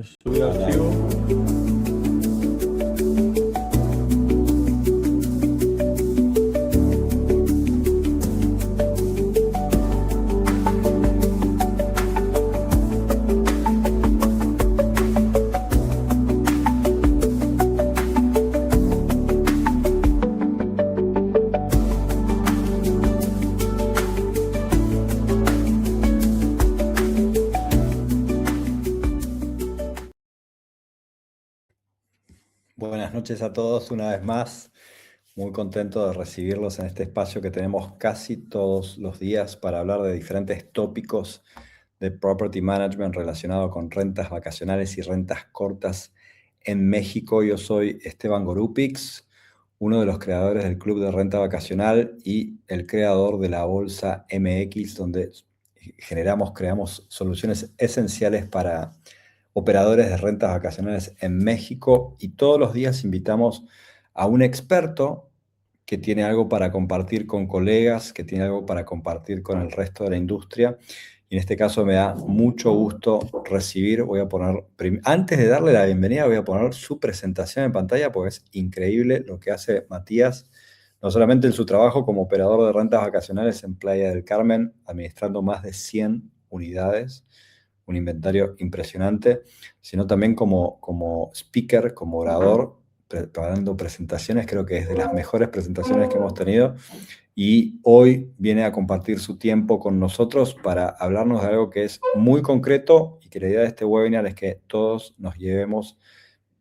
Subí archivo. Buenas noches a todos una vez más. Muy contento de recibirlos en este espacio que tenemos casi todos los días para hablar de diferentes tópicos de property management relacionado con rentas vacacionales y rentas cortas en México. Yo soy Esteban Gorupix, uno de los creadores del Club de Renta Vacacional y el creador de la Bolsa MX, donde creamos soluciones esenciales para operadores de rentas vacacionales en México, y todos los días invitamos a un experto que tiene algo para compartir con colegas, que tiene algo para compartir con el resto de la industria. Y en este caso me da mucho gusto recibir, antes de darle la bienvenida, voy a poner su presentación en pantalla porque es increíble lo que hace Matías, no solamente en su trabajo como operador de rentas vacacionales en Playa del Carmen, administrando más de 100 unidades, un inventario impresionante, sino también como speaker, como orador, preparando presentaciones. Creo que es de las mejores presentaciones que hemos tenido, y hoy viene a compartir su tiempo con nosotros para hablarnos de algo que es muy concreto, y que la idea de este webinar es que todos nos llevemos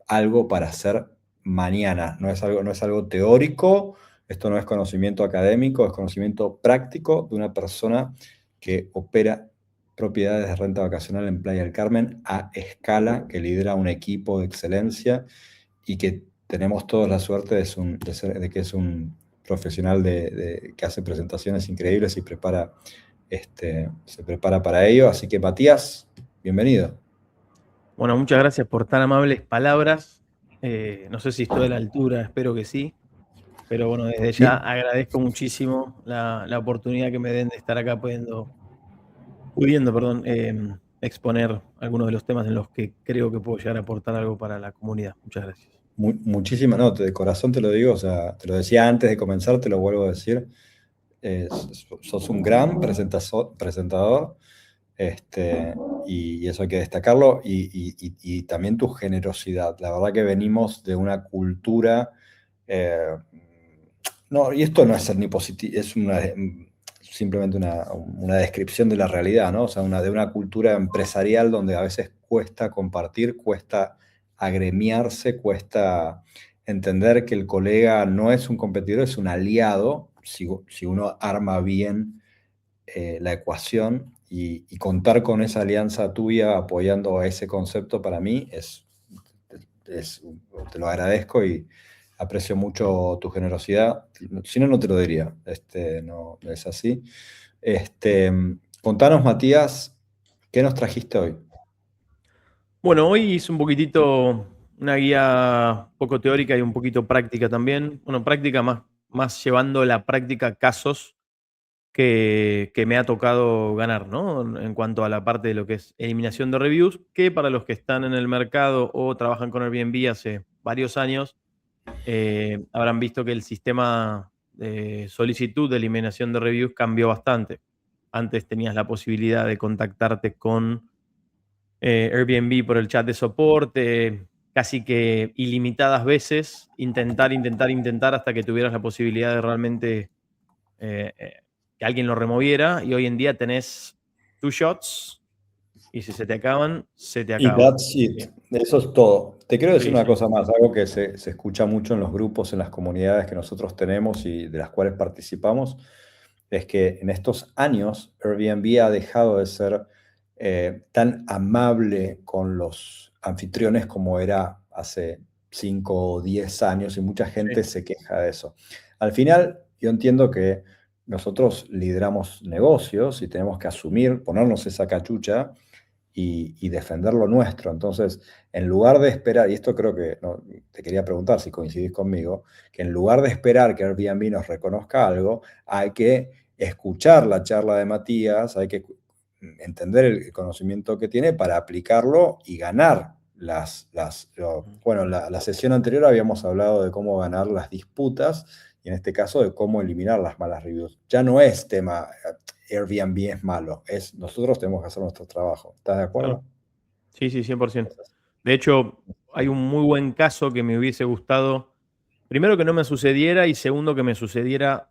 algo para hacer mañana. No es algo teórico, esto no es conocimiento académico, es conocimiento práctico de una persona que opera propiedades de renta vacacional en Playa del Carmen a escala, que lidera un equipo de excelencia y que tenemos todos la suerte de que es un profesional que hace presentaciones increíbles y se prepara para ello. Así que, Matías, bienvenido. Bueno, muchas gracias por tan amables palabras. No sé si estoy a la altura, espero que sí. Pero bueno, desde ya agradezco muchísimo la oportunidad que me den de estar acá pudiendo, exponer algunos de los temas en los que creo que puedo llegar a aportar algo para la comunidad. Muchas gracias. Muchísimas, no, de corazón te lo digo, o sea, te lo decía antes de comenzar, te lo vuelvo a decir. Sos un gran presentador, y eso hay que destacarlo, y también tu generosidad. La verdad que venimos de una cultura, no, y esto no es ser ni positivo, es simplemente una descripción de la realidad, ¿no? O sea, de una cultura empresarial donde a veces cuesta compartir, cuesta agremiarse, cuesta entender que el colega no es un competidor, es un aliado, si uno arma bien la ecuación, y contar con esa alianza tuya apoyando a ese concepto, para mí te lo agradezco y aprecio mucho tu generosidad. Si no, no te lo diría. No es así. Contanos, Matías, ¿qué nos trajiste hoy? Bueno, hoy hice un poquitito una guía poco teórica y un poquito práctica también. Bueno, práctica más llevando la práctica a casos que me ha tocado ganar, ¿no? En cuanto a la parte de lo que es eliminación de reviews, que para los que están en el mercado o trabajan con Airbnb hace varios años, habrán visto que el sistema de solicitud de eliminación de reviews cambió bastante. Antes tenías la posibilidad de contactarte con Airbnb por el chat de soporte, casi que ilimitadas veces, intentar hasta que tuvieras la posibilidad de realmente que alguien lo removiera, y hoy en día tenés 2 shots y si se te acaban, se te Y acaban. that's it. Eso es todo. Te quiero decir Sí, una sí. cosa más, algo que se escucha mucho en los grupos, en las comunidades que nosotros tenemos y de las cuales participamos, es que en estos años Airbnb ha dejado de ser tan amable con los anfitriones como era hace 5 o 10 años, y mucha gente Sí. se queja de eso. Al final, yo entiendo que nosotros lideramos negocios y tenemos que asumir, ponernos esa cachucha y defender lo nuestro. Entonces, en lugar de esperar, y esto creo que te quería preguntar si coincidís conmigo, que en lugar de esperar que Airbnb nos reconozca algo, hay que escuchar la charla de Matías, hay que entender el conocimiento que tiene para aplicarlo y ganar bueno, la sesión anterior habíamos hablado de cómo ganar las disputas y en este caso de cómo eliminar las malas reviews. Ya no es tema Airbnb es malo, nosotros tenemos que hacer nuestro trabajo. ¿Estás de Claro. acuerdo? Sí, sí, 100%. De hecho, hay un muy buen caso que me hubiese gustado, primero que no me sucediera y segundo que me sucediera,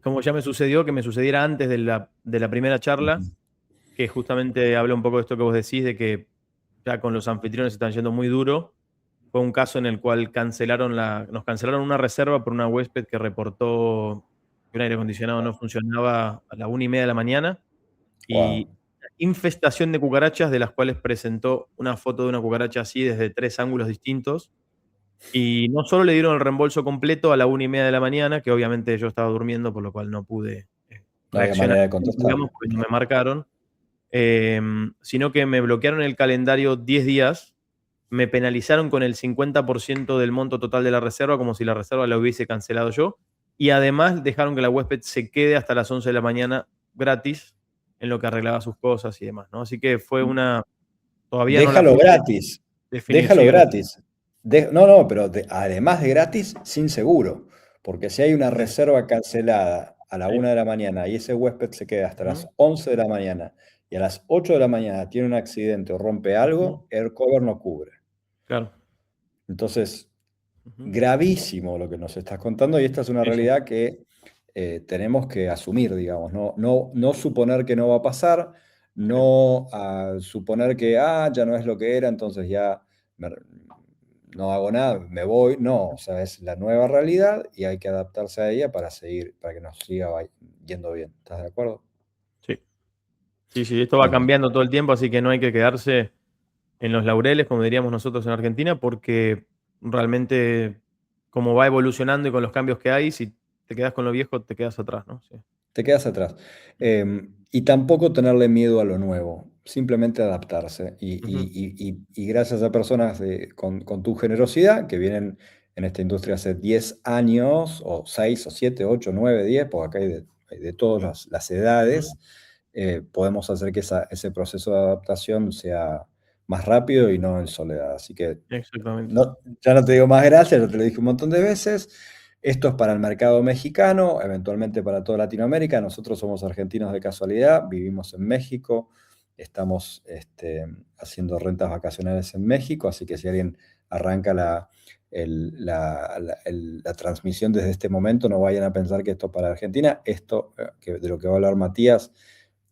como ya me sucedió, que me sucediera antes de la primera charla, Ujú. que justamente habla un poco de esto que vos decís, de que ya con los anfitriones están yendo muy duro. Fue un caso en el cual nos cancelaron una reserva por una huésped que reportó que un aire acondicionado no funcionaba a la 1:30 de la mañana y Wow. infestación de cucarachas, de las cuales presentó una foto de una cucaracha así desde 3 ángulos distintos. Y no solo le dieron el reembolso completo a la 1:30 de la mañana, que obviamente yo estaba durmiendo, por lo cual no pude No había reaccionar, manera de contestar. digamos, porque no me marcaron, sino que me bloquearon el calendario 10 días, me penalizaron con el 50% del monto total de la reserva, como si la reserva la hubiese cancelado yo, y además dejaron que la huésped se quede hasta las 11 de la mañana gratis en lo que arreglaba sus cosas y demás, ¿no? Así que fue todavía no la Déjalo pude gratis. definir, Déjalo sí, gracias. gratis. No, pero además de gratis, sin seguro. Porque si hay una Sí, reserva cancelada a la sí, 1 de la mañana y ese huésped se queda hasta ujú, las 11 de la mañana y a las 8 de la mañana tiene un accidente o rompe ujú, algo, AirCover no cubre. claro, Entonces, ujú, gravísimo lo que nos estás contando y esta es una sí, sí, realidad que tenemos que asumir, digamos, no suponer que no va a pasar, sí, no suponer que ya no es lo que era, entonces ya me- no hago nada, me voy, no, o sea, es la nueva realidad y hay que adaptarse a ella para seguir, para que nos siga yendo bien. ¿Estás de acuerdo? sí, sí, sí, esto va Muy bien. cambiando todo el tiempo, así que no hay que quedarse en los laureles, como diríamos nosotros en Argentina, porque realmente como va evolucionando y con los cambios que hay, si te quedas con lo viejo, te quedas atrás, ¿no? Sí. Te quedas atrás. Y tampoco tenerle miedo a lo nuevo, simplemente adaptarse. Ujú, Y gracias a personas con tu generosidad, que vienen en esta industria hace 10 años, o 6, o 7, 8, 9, 10, porque acá hay de todas las ujú, edades, podemos hacer que ese proceso de adaptación sea más rápido y no en soledad. Así que exactamente. ya no te digo más gracias, ya te lo dije un montón de veces. Esto es para el mercado mexicano, eventualmente para toda Latinoamérica. Nosotros somos argentinos de casualidad, vivimos en México, estamos haciendo rentas vacacionales en México, así que si alguien arranca la transmisión desde este momento, no vayan a pensar que esto es para Argentina. Esto de lo que va a hablar Matías,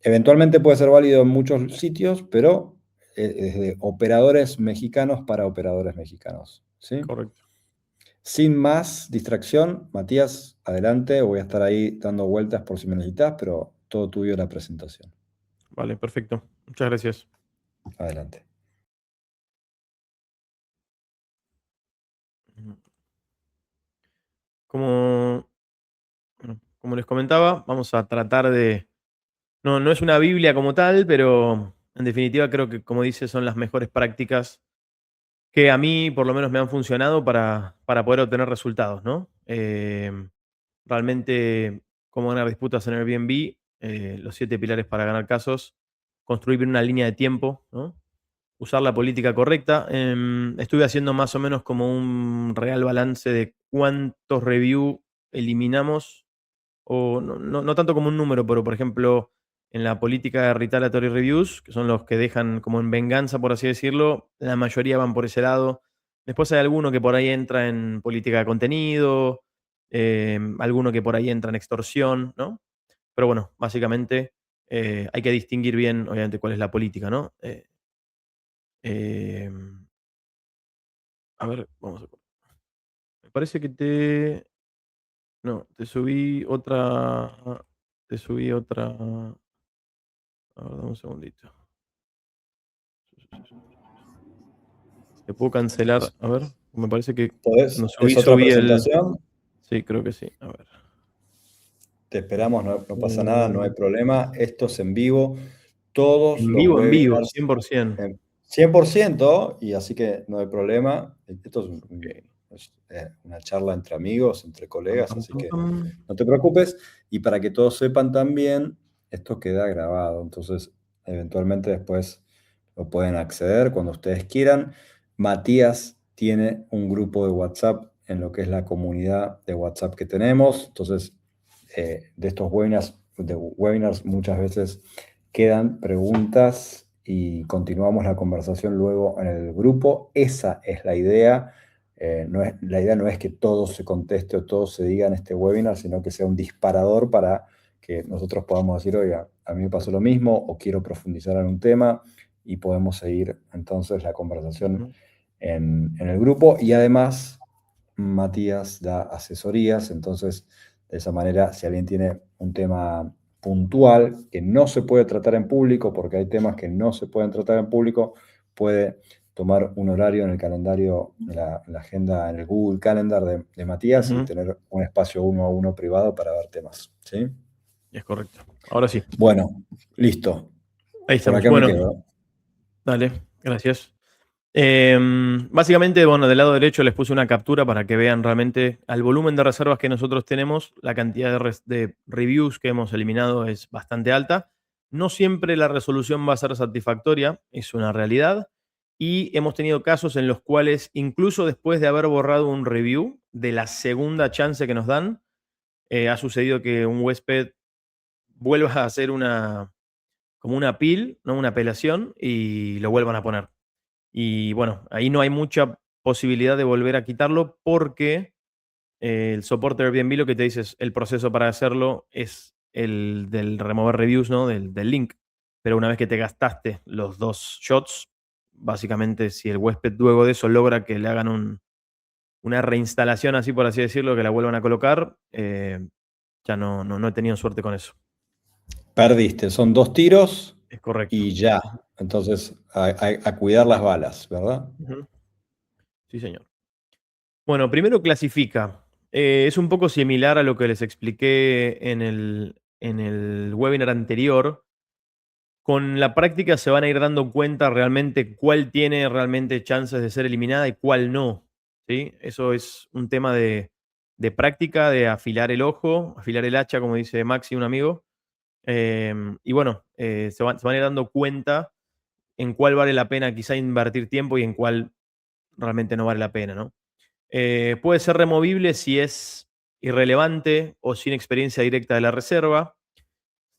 eventualmente puede ser válido en muchos sitios, pero es de operadores mexicanos para operadores mexicanos. ¿Sí? Correcto. Sin más distracción, Matías, adelante, voy a estar ahí dando vueltas por si me necesitas, pero todo tuyo la presentación. Vale, perfecto. Muchas gracias. Adelante. Ujú. Como, como les comentaba, vamos a tratar de... No, no es una Biblia como tal, pero en definitiva creo que, como dice, son las mejores prácticas que a mí por lo menos me han funcionado para poder obtener resultados, ¿no? Realmente, cómo ganar disputas en Airbnb, los 7 pilares para ganar casos, construir bien una línea de tiempo, ¿no? Usar la política correcta. Estuve haciendo más o menos como un real balance de cuántos review eliminamos, o no tanto como un número, pero por ejemplo, en la política de retaliatory reviews, que son los que dejan como en venganza, por así decirlo, la mayoría van por ese lado. Después hay alguno que por ahí entra en política de contenido, alguno que por ahí entra en extorsión, ¿no? Pero bueno, básicamente hay que distinguir bien, obviamente, cuál es la política, ¿no? Em, a ver, vamos a ver. Me parece que no, te subí otra, a ver, dame un segundito. Te puedo cancelar, a ver, me parece que no ¿Es otra subí el... presentación? Sí, creo que sí, a ver. Te esperamos, no pasa nada, no hay Eh, problema. Esto es en vivo. Todos los en vivo, webinars 100%. 100% y así que no hay problema. Esto es, Ok. una charla entre amigos, entre Pam, colegas, pam, así pam, que pam. no te preocupes. Y para que todos sepan también, esto queda grabado, entonces eventualmente después lo pueden acceder cuando ustedes quieran. Matías tiene un grupo de WhatsApp en lo que es la comunidad de WhatsApp que tenemos. Entonces, de estos webinars muchas veces quedan preguntas y continuamos la conversación luego en el grupo. Esa es la idea. La idea no es que todo se conteste o todo se diga en este webinar, sino que sea un disparador para que nosotros podamos decir, oiga, a mí me pasó lo mismo o quiero profundizar en un tema y podemos seguir entonces la conversación Ujú. en el grupo. Y además, Matías da asesorías, entonces de esa manera, si alguien tiene un tema puntual que no se puede tratar en público, porque hay temas que no se pueden tratar en público, puede tomar un horario en el calendario, en la agenda, en el Google Calendar de Matías y Ujú. tener un espacio uno a uno privado para ver temas. ¿Sí? Es correcto. Ahora sí. Bueno, listo. Ahí Por estamos. acá me Bueno, quedo. dale, gracias. Básicamente, bueno, del lado derecho les puse una captura para que vean realmente al volumen de reservas que nosotros tenemos, la cantidad de reviews que hemos eliminado es bastante alta. No siempre la resolución va a ser satisfactoria, es una realidad. Y hemos tenido casos en los cuales, incluso después de haber borrado un review, de la segunda chance que nos dan, ha sucedido que un huésped vuelva a hacer como una appeal, ¿no? Una apelación, y lo vuelvan a poner. Y bueno, ahí no hay mucha posibilidad de volver a quitarlo porque el soporte de Airbnb lo que te dice es el proceso para hacerlo es el del remover reviews, ¿no? Del link. Pero una vez que te gastaste los 2 shots, básicamente si el huésped luego de eso logra que le hagan una reinstalación, así por así decirlo, que la vuelvan a colocar, ya no he tenido suerte con eso. Perdiste, son 2 tiros Es correcto. y ya. Entonces, a cuidar las balas, ¿verdad? Ujú. Sí, señor. Bueno, primero clasifica. Es un poco similar a lo que les expliqué en el webinar anterior. Con la práctica se van a ir dando cuenta realmente cuál tiene realmente chances de ser eliminada y cuál no. ¿Sí? Eso es un tema de práctica, de afilar el ojo, afilar el hacha, como dice Maxi, un amigo. Y bueno, se van a ir dando cuenta en cuál vale la pena quizá invertir tiempo y en cuál realmente no vale la pena, ¿no? Puede ser removible si es irrelevante o sin experiencia directa de la reserva,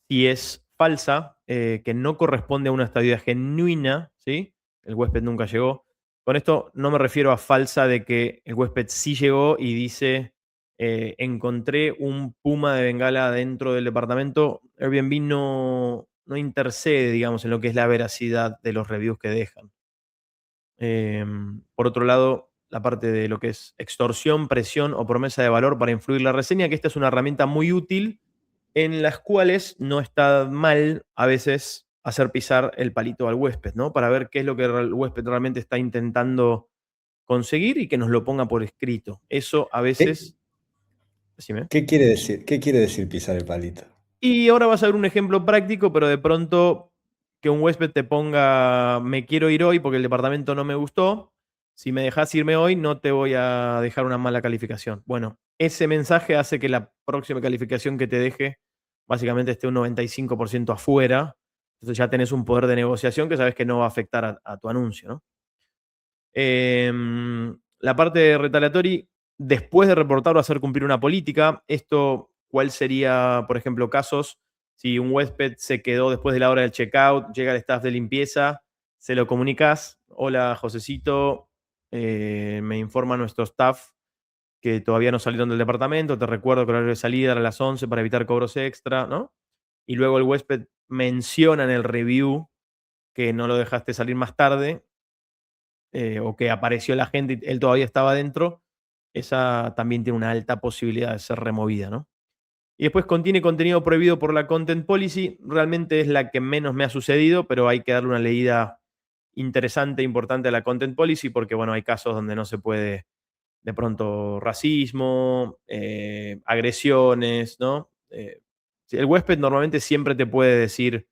si es falsa, que no corresponde a una estadía genuina, ¿sí? El huésped nunca llegó. Con esto no me refiero a falsa de que el huésped sí llegó y dice, encontré un puma de Bengala dentro del departamento. Airbnb no intercede, digamos, en lo que es la veracidad de los reviews que dejan. Por otro lado, la parte de lo que es extorsión, presión o promesa de valor para influir la reseña, que esta es una herramienta muy útil en las cuales no está mal a veces hacer pisar el palito al huésped, ¿no? Para ver qué es lo que el huésped realmente está intentando conseguir y que nos lo ponga por escrito. Eso a ¿Qué, veces, decime. qué quiere decir? ¿Qué quiere decir pisar el palito? Y ahora vas a ver un ejemplo práctico, pero de pronto que un huésped te ponga, me quiero ir hoy porque el departamento no me gustó. Si me dejas irme hoy, no te voy a dejar una mala calificación. Bueno, ese mensaje hace que la próxima calificación que te deje básicamente esté un 95% afuera. Entonces ya tenés un poder de negociación que sabes que no va a afectar a tu anuncio, ¿no? La parte de retaliatory, después de reportar o hacer cumplir una política, esto, ¿cuál sería, por ejemplo, casos? Si un huésped se quedó después de la hora del checkout, llega el staff de limpieza, se lo comunicas, hola Josecito, me informa nuestro staff que todavía no salieron del departamento, te recuerdo que el horario de salida era a las 11 para evitar cobros extra, ¿no? Y luego el huésped menciona en el review que no lo dejaste salir más tarde, o que apareció la gente y él todavía estaba dentro, esa también tiene una alta posibilidad de ser removida, ¿no? Y después contiene contenido prohibido por la Content Policy, realmente es la que menos me ha sucedido, pero hay que darle una leída interesante, importante a la Content Policy, porque bueno, hay casos donde no se puede, de pronto, racismo, agresiones, ¿no? El huésped normalmente siempre te puede decir,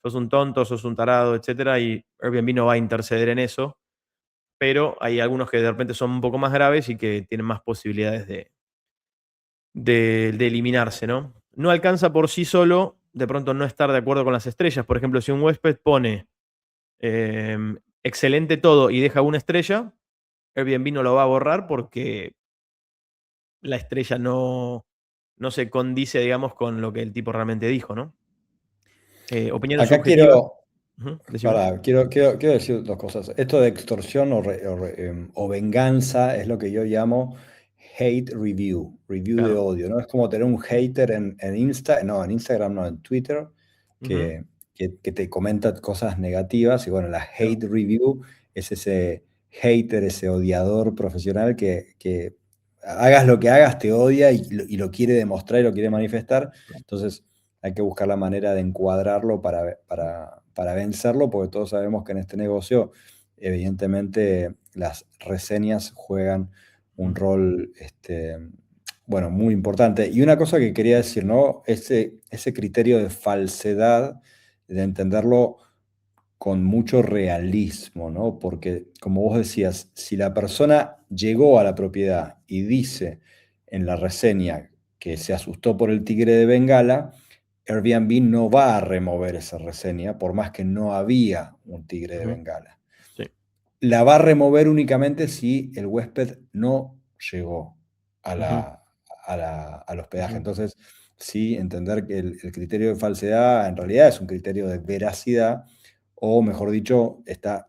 sos un tonto, sos un tarado, etcétera, y Airbnb no va a interceder en eso, pero hay algunos que de repente son un poco más graves y que tienen más posibilidades de eliminarse, ¿no? No alcanza por sí solo de pronto no estar de acuerdo con las estrellas. Por ejemplo, si un huésped pone excelente todo y deja una estrella, Airbnb no lo va a borrar porque la estrella no se condice, digamos, con lo que el tipo realmente dijo, ¿no? Opiniones Acá subjetivas. quiero, Ujú, decime. quiero decir dos cosas. Esto de extorsión o venganza es lo que yo llamo hate review, review de Claro. odio, ¿no? Es como tener un hater en Instagram no, en Twitter, Ujú, que te comenta cosas negativas. Y bueno, la claro. hate review es ese hater, ese odiador profesional que hagas lo que hagas, te odia y lo quiere demostrar y lo quiere manifestar. Entonces hay que buscar la manera de encuadrarlo para vencerlo, porque todos sabemos que en este negocio, evidentemente, las reseñas juegan un Ujú, rol, bueno, muy importante. Y una cosa que quería decir, ¿no? Ese criterio de falsedad, de entenderlo con mucho realismo, ¿no? Porque, como vos decías, si la persona llegó a la propiedad y dice en la reseña que se asustó por el tigre de Bengala, Airbnb no va a remover esa reseña por más que no había un tigre de ujú, Bengala. sí. La va a remover únicamente si el huésped no llegó a Ujú, al hospedaje. ujú, Entonces, sí, entender que el criterio de falsedad en realidad es un criterio de veracidad, o mejor dicho, está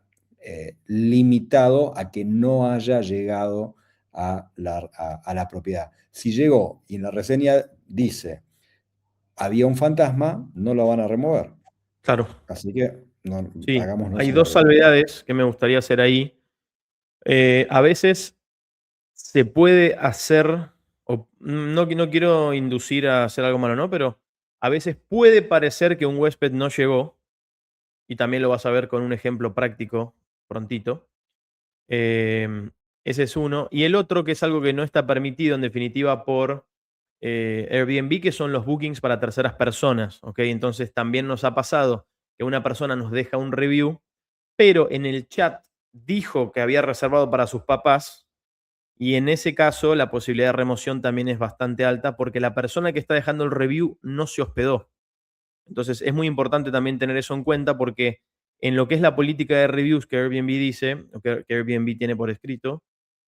limitado a que no haya llegado a la propiedad. Si llegó y en la reseña dice había un fantasma, no lo van a remover. claro. Así que no, Sí. hagámonos Hay esa dos pregunta. salvedades que me gustaría hacer ahí. A veces se puede hacer, o no quiero inducir a hacer algo malo, ¿no? Pero a veces puede parecer que un huésped no llegó, y también lo vas a ver con un ejemplo práctico prontito. Em, Ese es uno. Y el otro, que es algo que no está permitido en definitiva por Airbnb, que son los bookings para terceras personas, ¿ok? Entonces también nos ha pasado que una persona nos deja un review, pero en el chat dijo que había reservado para sus papás, y en ese caso la posibilidad de remoción también es bastante alta porque la persona que está dejando el review no se hospedó. Entonces es muy importante también tener eso en cuenta porque en lo que es la política de reviews que Airbnb dice, o que Airbnb tiene por escrito,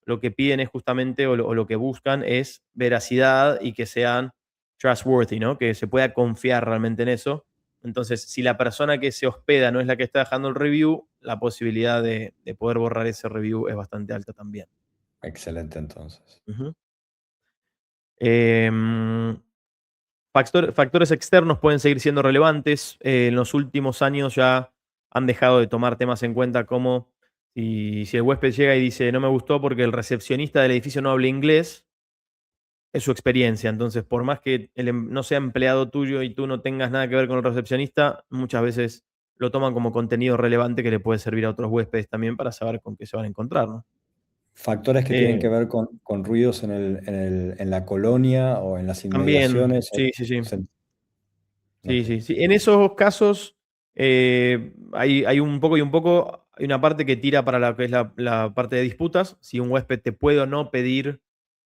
lo que piden es justamente, o lo que buscan es veracidad y que sean trustworthy, ¿no? Que se pueda confiar realmente en eso. Entonces, si la persona que se hospeda no es la que está dejando el review, la posibilidad de poder borrar ese review es bastante alta también. Excelente, entonces. Ujú. Em, Factores externos pueden seguir siendo relevantes. En los últimos años ya han dejado de tomar temas en cuenta como si el huésped llega y dice no me gustó porque el recepcionista del edificio no habla inglés, es su experiencia. Entonces, por más que no sea empleado tuyo y tú no tengas nada que ver con el recepcionista, muchas veces lo toman como contenido relevante que le puede servir a otros huéspedes también para saber con qué se van a encontrar, ¿no? Factores que tienen Eh, que ver con ruidos en la colonia o en las También, inmediaciones. sí, sí, sí. Se- Sí, ok. sí, sí. En esos casos, hay un poco y un poco. Hay una parte que tira para lo que es la parte de disputas, si un huésped te puede o no pedir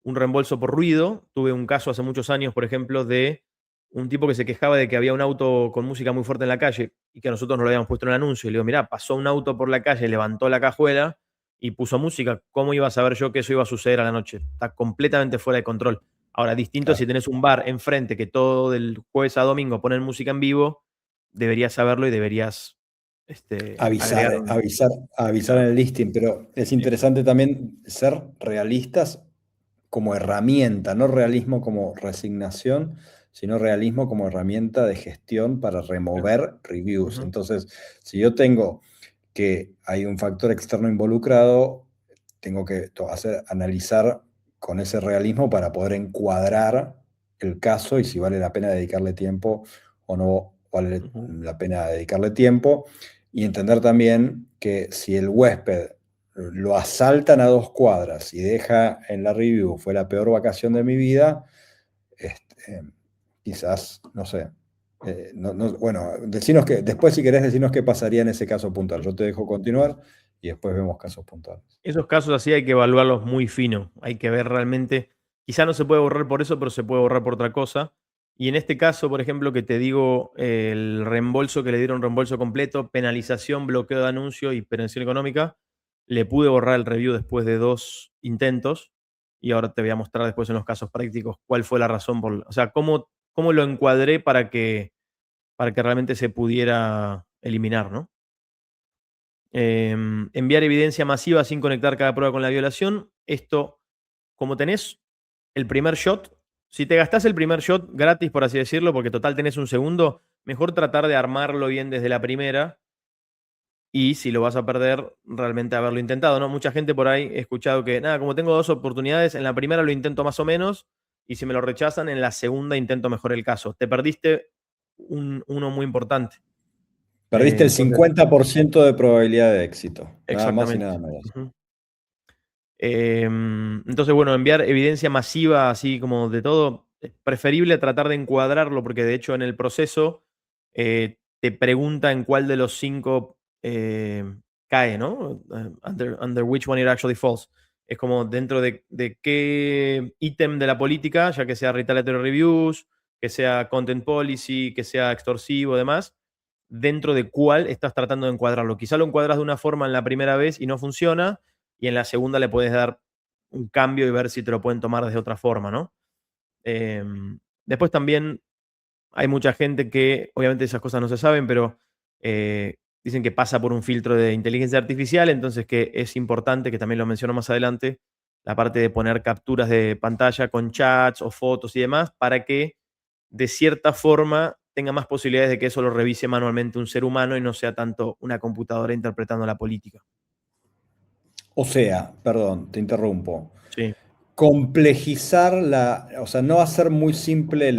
un reembolso por ruido. Tuve un caso hace muchos años, por ejemplo, de un tipo que se quejaba de que había un auto con música muy fuerte en la calle y que nosotros no lo habíamos puesto en el anuncio. Y le digo, mirá, pasó un auto por la calle, levantó la cajuela y puso música. ¿Cómo iba a saber yo que eso iba a suceder a la noche? Está completamente fuera de control. Ahora, distinto es Claro. si tenés un bar enfrente que todo del jueves a domingo ponen música en vivo, deberías saberlo y deberías Avisar, agregar un. avisar en Claro, el listing, pero es sí. interesante también ser realistas como herramienta, no realismo como resignación, sino realismo como herramienta de gestión para Claro. remover reviews. Ujú, Entonces, si yo tengo que hay un factor externo involucrado, tengo que analizar con ese realismo para poder encuadrar el caso y si vale la pena dedicarle tiempo o no vale ujú, la pena dedicarle tiempo. Y entender también que si el huésped lo asaltan a 2 cuadras y deja en la review, fue la peor vacación de mi vida, este, quizás, no sé. Bueno, después si querés decirnos qué pasaría en ese caso puntual. ujú. Yo te dejo continuar y después vemos casos puntuales. Esos casos así hay que evaluarlos muy fino. Hay que ver realmente. Quizá no se puede borrar por eso, pero se puede borrar por otra cosa. Y en este caso, por ejemplo, que te digo, el reembolso que le dieron, reembolso completo, penalización, bloqueo de anuncio y penalización económica, le pude borrar el review después de 2 intentos y ahora te voy a mostrar después en los casos prácticos cuál fue la razón o sea, cómo lo encuadré para que realmente se pudiera eliminar, ¿no? Enviar evidencia masiva sin conectar cada prueba con la violación. Esto, como tenés el primer shot, si te gastás el primer shot gratis, por así decirlo, porque total tenés un segundo, mejor tratar de armarlo bien desde la primera y si lo vas a perder, realmente haberlo intentado, ¿no? Mucha gente por ahí he escuchado que, nada, como tengo 2 oportunidades, en la primera lo intento más o menos y si me lo rechazan, en la segunda intento mejor el caso. Te perdiste uno muy importante. Perdiste el Entonces, 50% de probabilidad de éxito, nada más y exactamente. nada menos. Ujú. Entonces, bueno, enviar evidencia masiva, así como de todo, es preferible tratar de encuadrarlo, porque de hecho en el proceso te pregunta en cuál de los 5 cae, ¿no? Under which one it actually falls. Es como dentro de qué ítem de la política, ya que sea retaliatory reviews, que sea content policy, que sea extorsivo, demás, dentro de cuál estás tratando de encuadrarlo. Quizá lo encuadras de una forma en la primera vez y no funciona, y en la segunda le puedes dar un cambio y ver si te lo pueden tomar de otra forma, ¿no? Después también hay mucha gente que, obviamente esas cosas no se saben, pero dicen que pasa por un filtro de inteligencia artificial, entonces que es importante, que también lo menciono más adelante, la parte de poner capturas de pantalla con chats o fotos y demás, para que de cierta forma tenga más posibilidades de que eso lo revise manualmente un ser humano y no sea tanto una computadora interpretando la política. O sea, perdón, te interrumpo. Sí, Complejizar o sea, no hacer muy simple el,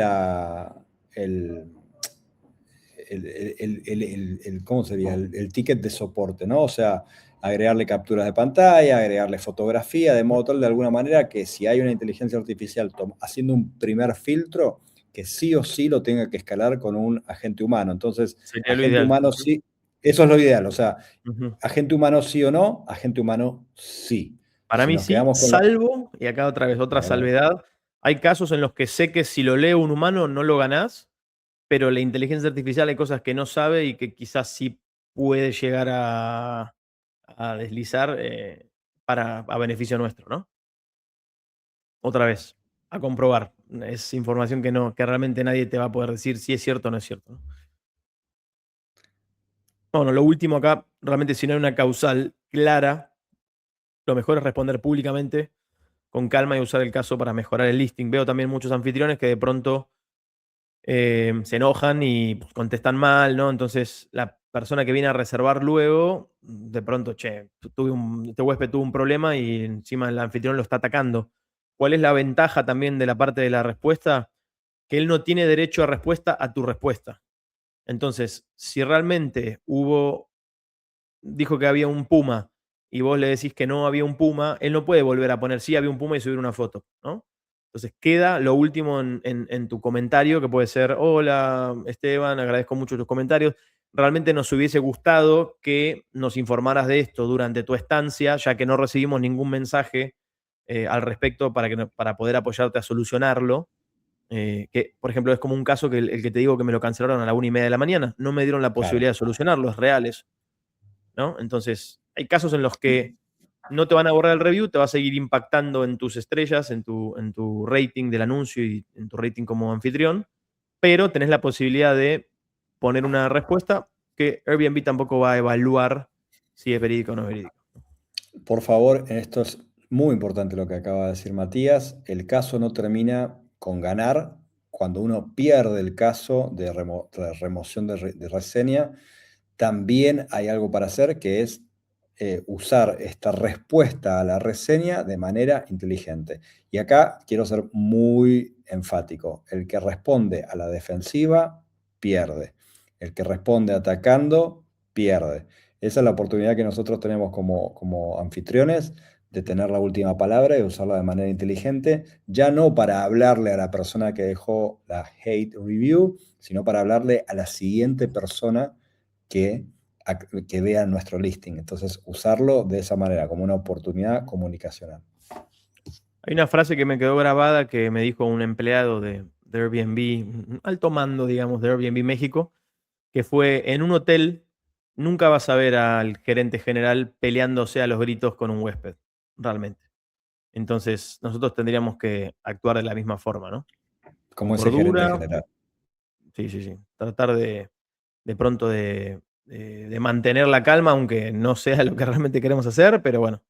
¿cómo sería? El ticket de soporte, ¿no? O sea, agregarle capturas de pantalla, agregarle fotografía, de modo tal, de alguna manera, que si hay una inteligencia artificial haciendo un primer filtro, que sí o sí lo tenga que escalar con un agente humano. Entonces, sería lo agente ideal. humano Ujú, sí, eso es lo ideal. O sea, ujú. agente humano sí o no, agente humano sí. Para Si mí nos sí, quedamos con la... salvo, y acá otra vez otra Bueno, salvedad, hay casos en los que sé que si lo lee un humano no lo ganás, pero la inteligencia artificial hay cosas que no sabe y que quizás sí puede llegar a deslizar a beneficio nuestro, ¿no? Otra vez, a comprobar. Es información que no, que realmente nadie te va a poder decir si es cierto o no es cierto, ¿no? Bueno, lo último acá, realmente si no hay una causal clara, lo mejor es responder públicamente con calma y usar el caso para mejorar el listing. Veo también muchos anfitriones que de pronto se enojan y pues, contestan mal, ¿no? Entonces la persona que viene a reservar luego, de pronto, che, este huésped tuvo un problema y encima el anfitrión lo está atacando. ¿Cuál es la ventaja también de la parte de la respuesta? Que él no tiene derecho a respuesta a tu respuesta. Entonces, si realmente dijo que había un puma y vos le decís que no había un puma, él no puede volver a poner sí había un puma y subir una foto, ¿no? Entonces queda lo último en tu comentario, que puede ser, hola Esteban, agradezco mucho tus comentarios. Realmente nos hubiese gustado que nos informaras de esto durante tu estancia, ya que no recibimos ningún mensaje al respecto para poder apoyarte a solucionarlo. Que, por ejemplo, es como un caso que el que te digo que me lo cancelaron a la 1:30 de la mañana. No me dieron la claro. posibilidad de solucionarlo, es real eso, ¿no? Entonces, hay casos en los que no te van a borrar el review, te va a seguir impactando en tus estrellas, en tu rating del anuncio y en tu rating como anfitrión, pero tenés la posibilidad de poner una respuesta que Airbnb tampoco va a evaluar si es verídico o no es verídico. Por favor, esto es muy importante lo que acaba de decir Matías. El caso no termina con ganar. Cuando uno pierde el caso de remoción de reseña, también hay algo para hacer que es usar esta respuesta a la reseña de manera inteligente. Y acá quiero ser muy enfático. El que responde a la defensiva pierde. El que responde atacando pierde. Esa es la oportunidad que nosotros tenemos como anfitriones de tener la última palabra y usarla de manera inteligente, ya no para hablarle a la persona que dejó la hate review, sino para hablarle a la siguiente persona que, que vea nuestro listing. Entonces, usarlo de esa manera, como una oportunidad comunicacional. Hay una frase que me quedó grabada que me dijo un empleado de de Airbnb, un alto mando, digamos, de Airbnb México, que fue en un hotel. Nunca vas a ver al gerente general peleándose a los gritos con un huésped, realmente. Entonces, nosotros tendríamos que actuar de la misma forma, ¿no? Como ese gerente Cordura, general. sí, sí, sí. Tratar de pronto de mantener la calma, aunque no sea lo que realmente queremos hacer, pero bueno,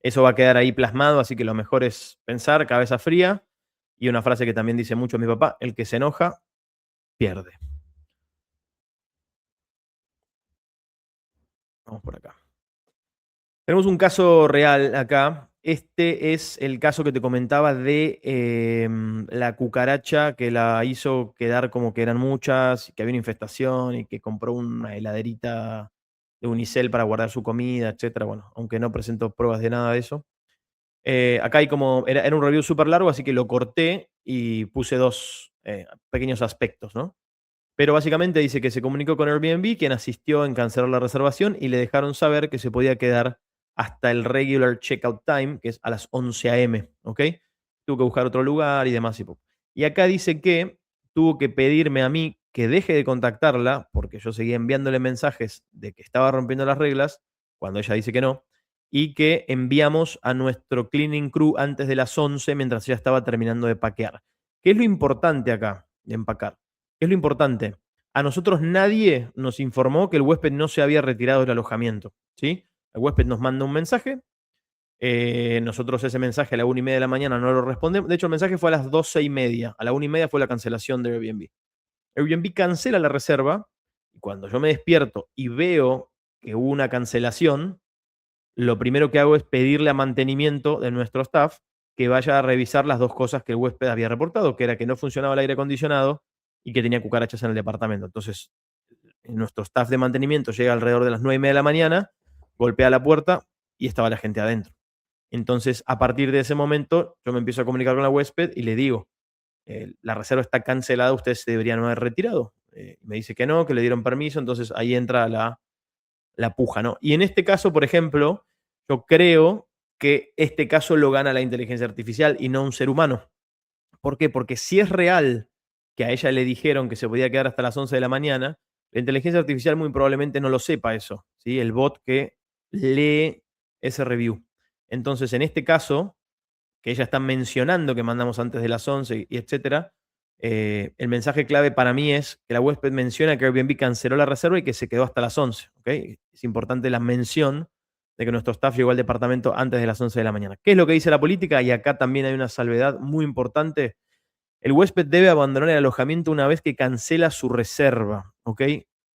eso va a quedar ahí plasmado, así que lo mejor es pensar, cabeza fría, y una frase que también dice mucho mi papá: el que se enoja, pierde. Vamos por acá. Tenemos un caso real acá. Este es el caso que te comentaba de la cucaracha que la hizo quedar como que eran muchas, que había una infestación y que compró una heladerita de unicel para guardar su comida, etcétera. Bueno, aunque no presentó pruebas de nada de eso. Acá hay como, era un review súper largo, así que lo corté y puse dos pequeños aspectos, ¿no? Pero básicamente dice que se comunicó con Airbnb, quien asistió en cancelar la reservación y le dejaron saber que se podía quedar hasta el regular checkout time, que es a las 11 a.m., ¿ok? Tuvo que buscar otro lugar y demás. Y acá dice que tuvo que pedirme a mí que deje de contactarla, porque yo seguía enviándole mensajes de que estaba rompiendo las reglas, cuando ella dice que no, y que enviamos a nuestro cleaning crew antes de las 11 mientras ella estaba terminando de paquear. ¿Qué es lo importante acá de empacar? ¿Qué es lo importante? A nosotros nadie nos informó que el huésped no se había retirado del alojamiento, ¿sí? El huésped nos manda un mensaje, nosotros ese mensaje a la 1:30 de la mañana no lo respondemos. De hecho, el mensaje fue a las 12:30. A la 1:30 fue la cancelación de Airbnb. Airbnb cancela la reserva y cuando yo me despierto y veo que hubo una cancelación, lo primero que hago es pedirle a mantenimiento de nuestro staff que vaya a revisar las dos cosas que el huésped había reportado, que era que no funcionaba el aire acondicionado y que tenía cucarachas en el departamento. Entonces, nuestro staff de mantenimiento llega alrededor de las 9:30 de la mañana, golpea la puerta y estaba la gente adentro. Entonces, a partir de ese momento, yo me empiezo a comunicar con la huésped y le digo, la reserva está cancelada, ustedes se deberían haber retirado. Me dice que no, que le dieron permiso, entonces ahí entra la puja, ¿no? Y en este caso, por ejemplo, yo creo que este caso lo gana la inteligencia artificial y no un ser humano. ¿Por qué? Porque si es real que a ella le dijeron que se podía quedar hasta las 11 de la mañana, la inteligencia artificial muy probablemente no lo sepa eso, ¿sí? El bot que lee ese review. Entonces, en este caso, que ella está mencionando que mandamos antes de las 11 y etcétera, el mensaje clave para mí es que la huésped menciona que Airbnb canceló la reserva y que se quedó hasta las 11, ¿ok? Es importante la mención de que nuestro staff llegó al departamento antes de las 11 de la mañana. ¿Qué es lo que dice la política? Y acá también hay una salvedad muy importante. El huésped debe abandonar el alojamiento una vez que cancela su reserva, ¿ok?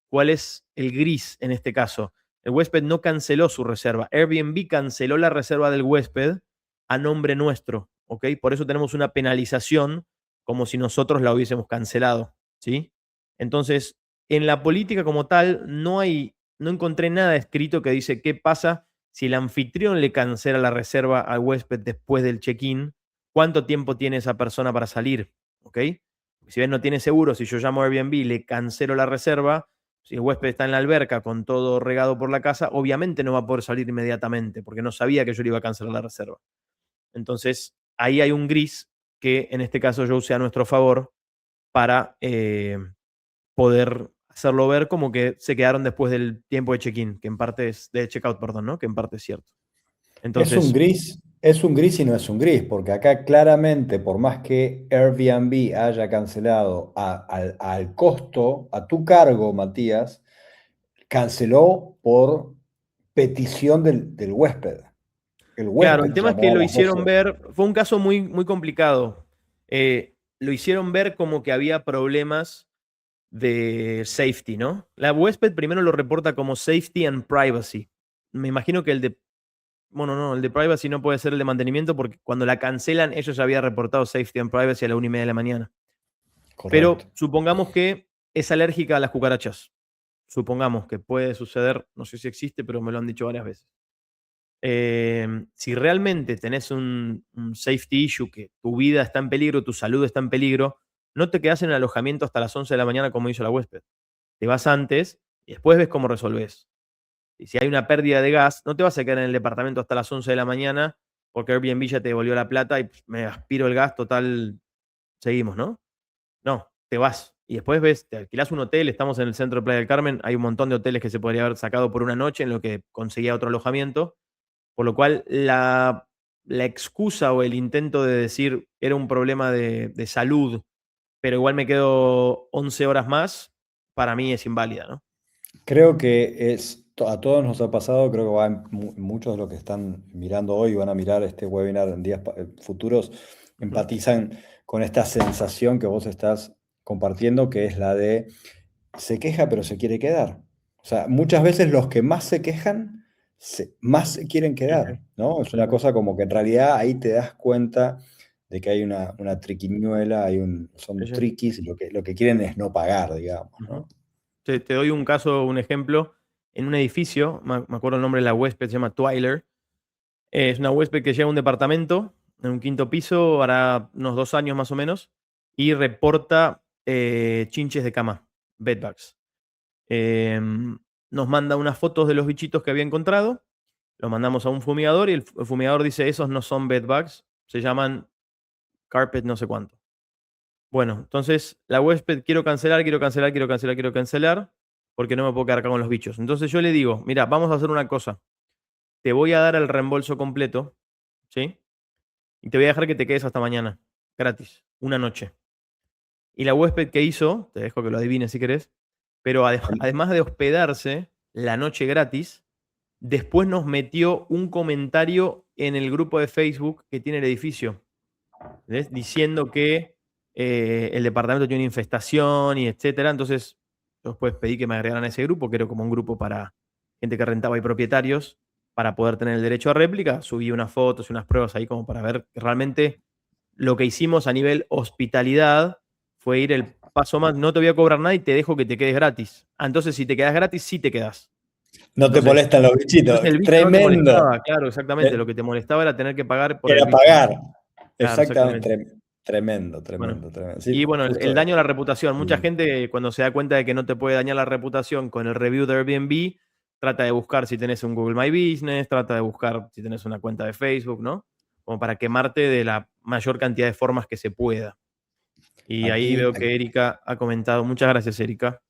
¿Cuál es el gris en este caso? El huésped no canceló su reserva. Airbnb canceló la reserva del huésped a nombre nuestro, ¿ok? Por eso tenemos una penalización como si nosotros la hubiésemos cancelado, ¿sí? Entonces, en la política como tal, no encontré nada escrito que dice qué pasa si el anfitrión le cancela la reserva al huésped después del check-in. ¿Cuánto tiempo tiene esa persona para salir? ¿Ok? Si bien no tiene seguro, si yo llamo a Airbnb y le cancelo la reserva, si el huésped está en la alberca con todo regado por la casa, obviamente no va a poder salir inmediatamente porque no sabía que yo le iba a cancelar la reserva. Entonces, ahí hay un gris que en este caso yo usé a nuestro favor para poder hacerlo ver como que se quedaron después del tiempo de check-in, que en parte es de checkout, perdón, ¿no? Que en parte es cierto. Entonces, Es un gris y no es un gris, porque acá claramente, por más que Airbnb haya cancelado al costo, a tu cargo, Matías, canceló por petición del huésped. El claro, el huésped tema es que llamó a lo las hicieron 12. ver, fue un caso muy, muy complicado. Lo hicieron ver como que había problemas de safety, ¿no? La huésped primero lo reporta como safety and privacy. Me imagino que bueno, no, el de privacy no puede ser el de mantenimiento porque cuando la cancelan, ellos ya habían reportado safety and privacy a la 1:30 de la mañana. Correcto. Pero supongamos que es alérgica a las cucarachas. Supongamos que puede suceder, no sé si existe, pero me lo han dicho varias veces. Si realmente tenés un safety issue, que tu vida está en peligro, tu salud está en peligro, no te quedas en el alojamiento hasta las 11 de la mañana como hizo la huésped. Te vas antes y después ves cómo resolvés. Y si hay una pérdida de gas, no te vas a quedar en el departamento hasta las 11 de la mañana porque Airbnb ya te devolvió la plata y me aspiro el gas, total, seguimos, ¿no? No, te vas. Y después ves, te alquilás un hotel, estamos en el centro de Playa del Carmen, hay un montón de hoteles que se podría haber sacado por una noche en lo que conseguía otro alojamiento, por lo cual la excusa o el intento de decir era un problema de salud, pero igual me quedo 11 horas más, para mí es inválida, ¿no? Creo que a todos nos ha pasado, creo que muchos de los que están mirando hoy van a mirar este webinar en días futuros, Ujú. empatizan con esta sensación que vos estás compartiendo, que es la de se queja pero se quiere quedar. O sea, muchas veces los que más se quejan, más se quieren Sí, sí, quedar, ¿no? Es una totalmente. cosa como que en realidad ahí te das cuenta de que hay una triquiñuela, Sí, son sí. triquis, y lo que quieren es no pagar, digamos, Ujú. ¿no? Te doy un caso, un ejemplo. En un edificio, me acuerdo el nombre de la huésped, se llama Twyler. Es una huésped que llega a un departamento en un quinto piso, hará unos 2 años más o menos, y reporta chinches de cama, bedbugs. Nos manda unas fotos de los bichitos que había encontrado, lo mandamos a un fumigador y el fumigador dice, esos no son bedbugs, se llaman carpet no sé cuánto. Bueno, entonces la huésped, quiero cancelar, quiero cancelar, quiero cancelar, quiero cancelar, porque no me puedo quedar acá con los bichos. Entonces yo le digo, mira, vamos a hacer una cosa, te voy a dar el reembolso completo, ¿sí? Y te voy a dejar que te quedes hasta mañana, gratis, una noche. Y la huésped que hizo, te dejo que lo adivines si querés, pero además de hospedarse la noche gratis, después nos metió un comentario en el grupo de Facebook que tiene el edificio, ¿ves? Diciendo que el departamento tiene una infestación y etcétera. Entonces, yo después pedí que me agregaran a ese grupo, que era como un grupo para gente que rentaba y propietarios, para poder tener el derecho a réplica. Subí unas fotos y unas pruebas ahí como para ver que realmente lo que hicimos a nivel hospitalidad fue ir el paso más, no te voy a cobrar nada y te dejo que te quedes gratis. Ah, entonces si te quedas gratis, sí te quedas. No te Entonces, molestan los bichitos. el bicho no te Tremendo. molestaba, claro, exactamente. Eh, Lo que te molestaba era tener que pagar por el Era bicho. pagar. Claro, Exactamente. exactamente. Tremendo, Bueno, tremendo, tremendo. Sí, y bueno, el justo. daño a la reputación. Mucha Sí. gente, cuando se da cuenta de que no te puede dañar la reputación con el review de Airbnb, trata de buscar si tenés un Google My Business, trata de buscar si tenés una cuenta de Facebook, ¿no? Como para quemarte de la mayor cantidad de formas que se pueda. Y ahí Aquí, veo que Erika ha comentado. Muchas gracias, Erika.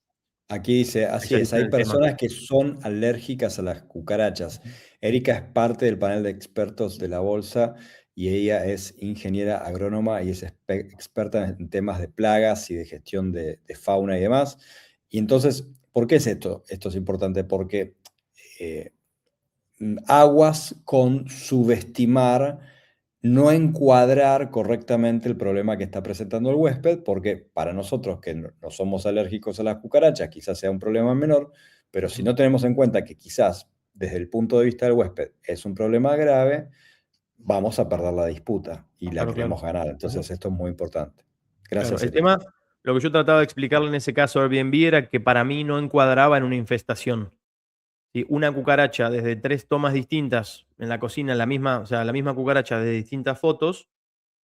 aquí dice, así es, Especialista en hay el tema. personas que son alérgicas a las cucarachas. Ujú. Erika es parte del panel de expertos de la bolsa y ella es ingeniera agrónoma y es experta en temas de plagas y de gestión de fauna y demás. Y entonces, ¿por qué es esto? Esto es importante porque eh, aguas con subestimar, no encuadrar correctamente el problema que está presentando el huésped, porque para nosotros que no somos alérgicos a las cucarachas, quizás sea un problema menor, pero si Ujú. no tenemos en cuenta que quizás desde el punto de vista del huésped es un problema grave, vamos a perder la disputa y la Claro, claro. queremos ganar. Ujú. Entonces esto es muy importante. Claro, Gracias, el Erika. tema, lo que yo trataba de explicarle en ese caso a Airbnb era que para mí no encuadraba en una infestación. ¿Sí? Una cucaracha desde 3 tomas distintas en la cocina, la misma, o sea, la misma cucaracha de distintas fotos,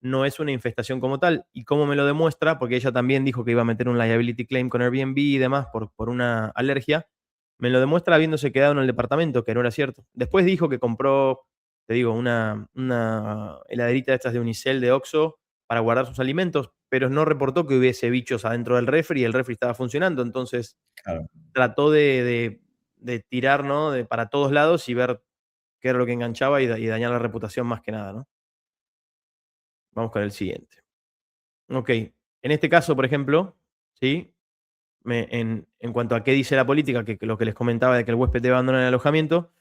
no es una infestación como tal. ¿Y cómo me lo demuestra? Porque ella también dijo que iba a meter un liability claim con Airbnb y demás por una alergia. Me lo demuestra habiéndose quedado en el departamento, que no era cierto. Después dijo que compró, te digo, una heladerita de estas de Unicel de Oxxo para guardar sus alimentos, pero no reportó que hubiese bichos adentro del refri y el refri estaba funcionando. Entonces Claro. trató de tirar, ¿no? Para todos lados y ver qué era lo que enganchaba y dañar la reputación más que nada, ¿no? Vamos con el siguiente. Ok, en este caso, por ejemplo, ¿sí? En cuanto a qué dice la política, que lo que les comentaba de que el huésped debe abandonar el alojamiento,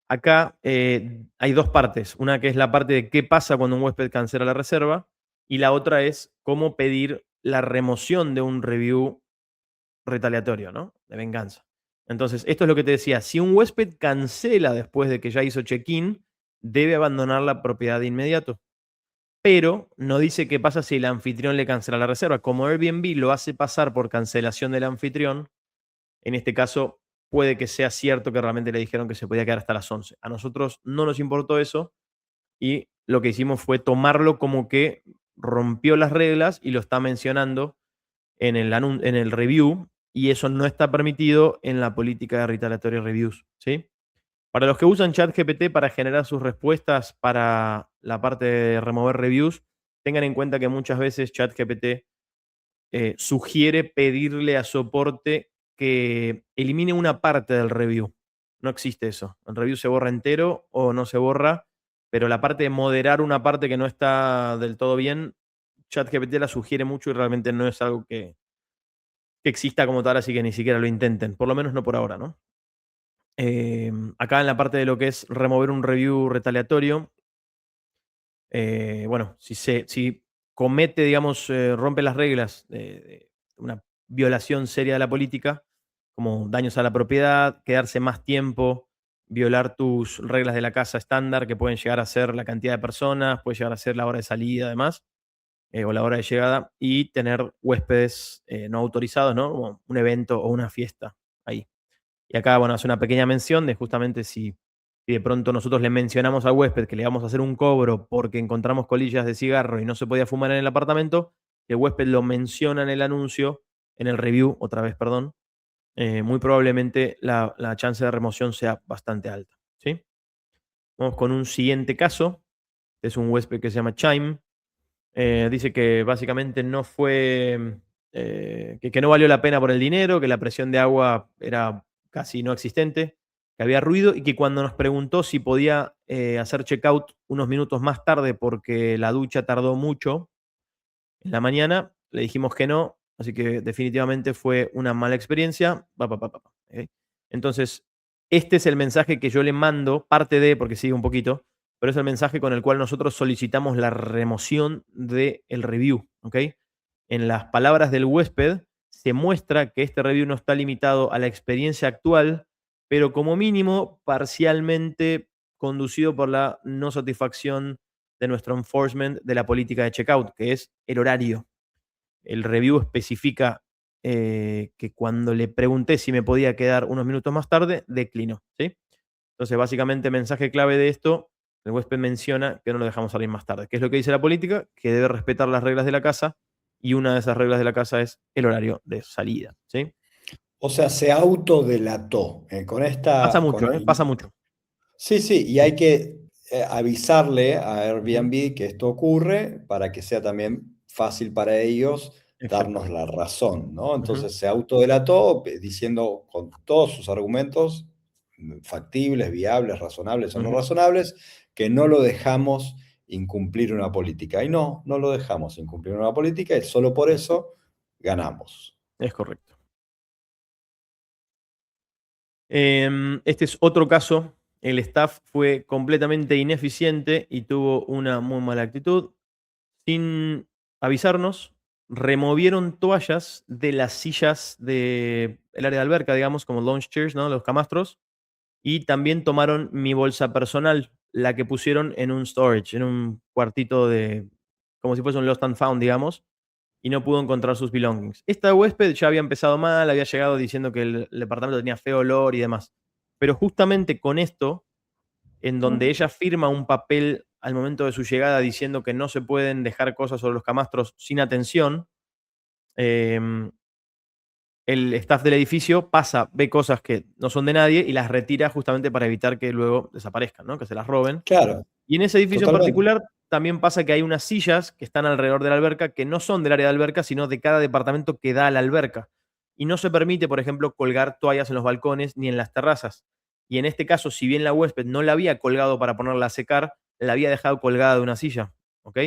acá hay dos partes. Una que es la parte de qué pasa cuando un huésped cancela la reserva y la otra es cómo pedir la remoción de un review retaliatorio, ¿no? De venganza. Entonces, esto es lo que te decía. Si un huésped cancela después de que ya hizo check-in, debe abandonar la propiedad de inmediato. Pero no dice qué pasa si el anfitrión le cancela la reserva. Como Airbnb lo hace pasar por cancelación del anfitrión, en este caso puede que sea cierto que realmente le dijeron que se podía quedar hasta las 11. A nosotros no nos importó eso y lo que hicimos fue tomarlo como que rompió las reglas y lo está mencionando en el review y eso no está permitido en la política de retaliatory reviews, ¿sí? Para los que usan ChatGPT para generar sus respuestas para la parte de remover reviews, tengan en cuenta que muchas veces ChatGPT sugiere pedirle a soporte que elimine una parte del review. No existe eso. El review se borra entero o no se borra, pero la parte de moderar una parte que no está del todo bien, ChatGPT la sugiere mucho y realmente no es algo que exista como tal, así que ni siquiera lo intenten, por lo menos no por ahora, ¿no? Acá en la parte de lo que es remover un review retaliatorio, bueno, si comete, digamos, rompe las reglas de una violación seria de la política, como daños a la propiedad, quedarse más tiempo, violar tus reglas de la casa estándar, que pueden llegar a ser la cantidad de personas, puede llegar a ser la hora de salida, además, o la hora de llegada, y tener huéspedes no autorizados, ¿no? Como un evento o una fiesta ahí. Y acá, bueno, hace una pequeña mención de justamente si de pronto nosotros le mencionamos al huésped que le vamos a hacer un cobro porque encontramos colillas de cigarro y no se podía fumar en el apartamento, el huésped lo menciona en el anuncio, en el review, otra vez, perdón, muy probablemente la chance de remoción sea bastante alta, ¿sí? Vamos con un siguiente caso. Es un huésped que se llama Chime. Dice que básicamente no fue, que no valió la pena por el dinero, que la presión de agua era casi no existente, que había ruido y que cuando nos preguntó si podía hacer checkout unos minutos más tarde porque la ducha tardó mucho en la mañana, le dijimos que no, así que definitivamente fue una mala experiencia. ¿Ok? Entonces, este es el mensaje que yo le mando, parte de, porque sigue un poquito, pero es el mensaje con el cual nosotros solicitamos la remoción del review. ¿Ok? En las palabras del huésped se muestra que este review no está limitado a la experiencia actual, pero como mínimo parcialmente conducido por la no satisfacción de nuestro enforcement de la política de checkout, que es el horario. El review especifica que cuando le pregunté si me podía quedar unos minutos más tarde, declinó, ¿sí? Entonces, básicamente, mensaje clave de esto, el huésped menciona que no lo dejamos salir más tarde. ¿Qué es lo que dice la política? Que debe respetar las reglas de la casa y una de esas reglas de la casa es el horario de salida, ¿sí? O sea, se autodelató. Con Pasa esta, mucho, ¿eh? Pasa mucho. sí, sí, y Sí, hay que avisarle a ujú, Airbnb que esto ocurre para que sea también fácil para ellos darnos exactamente. la razón, ¿no? Ujú, Entonces se autodelató diciendo con todos sus argumentos factibles, viables, razonables o no ujú, razonables, que no lo dejamos incumplir una política. Y no, no lo dejamos incumplir una política y solo por eso ganamos. es correcto. Este es otro caso. El staff fue completamente ineficiente y tuvo una muy mala actitud. Sin avisarnos, removieron toallas de las sillas del área de alberca, digamos, como lounge chairs, ¿no? Los camastros. Y también tomaron mi bolsa personal, la que pusieron en un storage, en un cuartito de, como si fuese un lost and found, digamos, y no pudo encontrar sus belongings. Esta huésped ya había empezado mal, había llegado diciendo que el departamento tenía feo olor y demás. Pero justamente con esto, en donde ella firma un papel al momento de su llegada diciendo que no se pueden dejar cosas sobre los camastros sin atención, em, el staff del edificio pasa, ve cosas que no son de nadie y las retira justamente para evitar que luego desaparezcan, ¿no? Que se las roben. Claro, Y en ese edificio en totalmente. particular también pasa que hay unas sillas que están alrededor de la alberca que no son del área de alberca, sino de cada departamento que da a la alberca. Y no se permite, por ejemplo, colgar toallas en los balcones ni en las terrazas. Y en este caso, si bien la huésped no la había colgado para ponerla a secar, la había dejado colgada de una silla, ¿ok?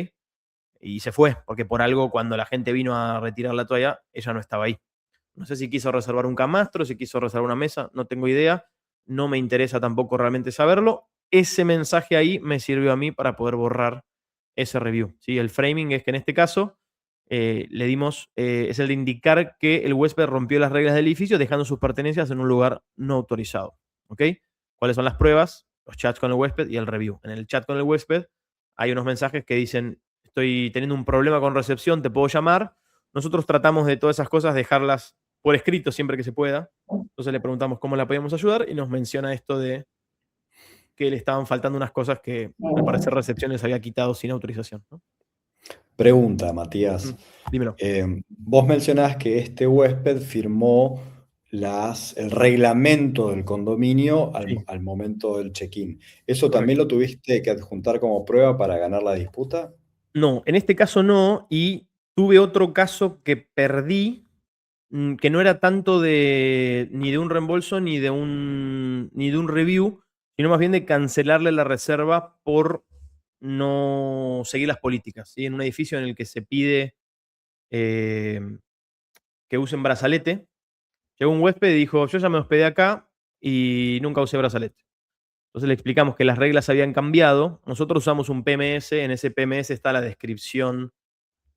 Y se fue, porque por algo cuando la gente vino a retirar la toalla, ella no estaba ahí. No sé si quiso reservar un camastro, si quiso reservar una mesa, no tengo idea. No me interesa tampoco realmente saberlo. Ese mensaje ahí me sirvió a mí para poder borrar ese review, ¿sí? El framing es que en este caso le dimos, es el de indicar que el huésped rompió las reglas del edificio dejando sus pertenencias en un lugar no autorizado. ¿Ok? ¿Cuáles son las pruebas? Los chats con el huésped y el review. En el chat con el huésped hay unos mensajes que dicen, estoy teniendo un problema con recepción, te puedo llamar. Nosotros tratamos de todas esas cosas dejarlas por escrito siempre que se pueda. Entonces le preguntamos cómo la podíamos ayudar y nos menciona esto de que le estaban faltando unas cosas que al parecer recepción les había quitado sin autorización, ¿no? Pregunta, Matías. Dímelo. Vos mencionás que este huésped firmó el reglamento del condominio Sí, al momento del check-in. ¿Eso también correcto. lo tuviste que adjuntar como prueba para ganar la disputa? No, en este caso no, y tuve otro caso que perdí, que no era tanto ni de un reembolso ni de un review, sino más bien de cancelarle la reserva por no seguir las políticas, ¿sí? En un edificio en el que se pide eh, que usen brazalete. Llegó un huésped y dijo, yo ya me hospedé acá y nunca usé brazalete. Entonces le explicamos que las reglas habían cambiado. Nosotros usamos un PMS, en ese PMS está la descripción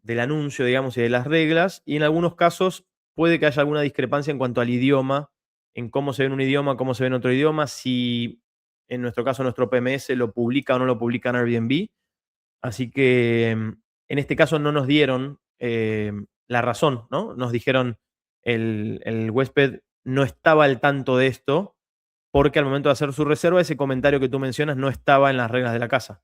del anuncio, digamos, y de las reglas, y en algunos casos puede que haya alguna discrepancia en cuanto al idioma, en cómo se ve en un idioma, cómo se ve en otro idioma, si en nuestro caso nuestro PMS lo publica o no lo publica en Airbnb. Así que en este caso no nos dieron la razón, ¿no? Nos dijeron el huésped no estaba al tanto de esto porque al momento de hacer su reserva ese comentario que tú mencionas no estaba en las reglas de la casa.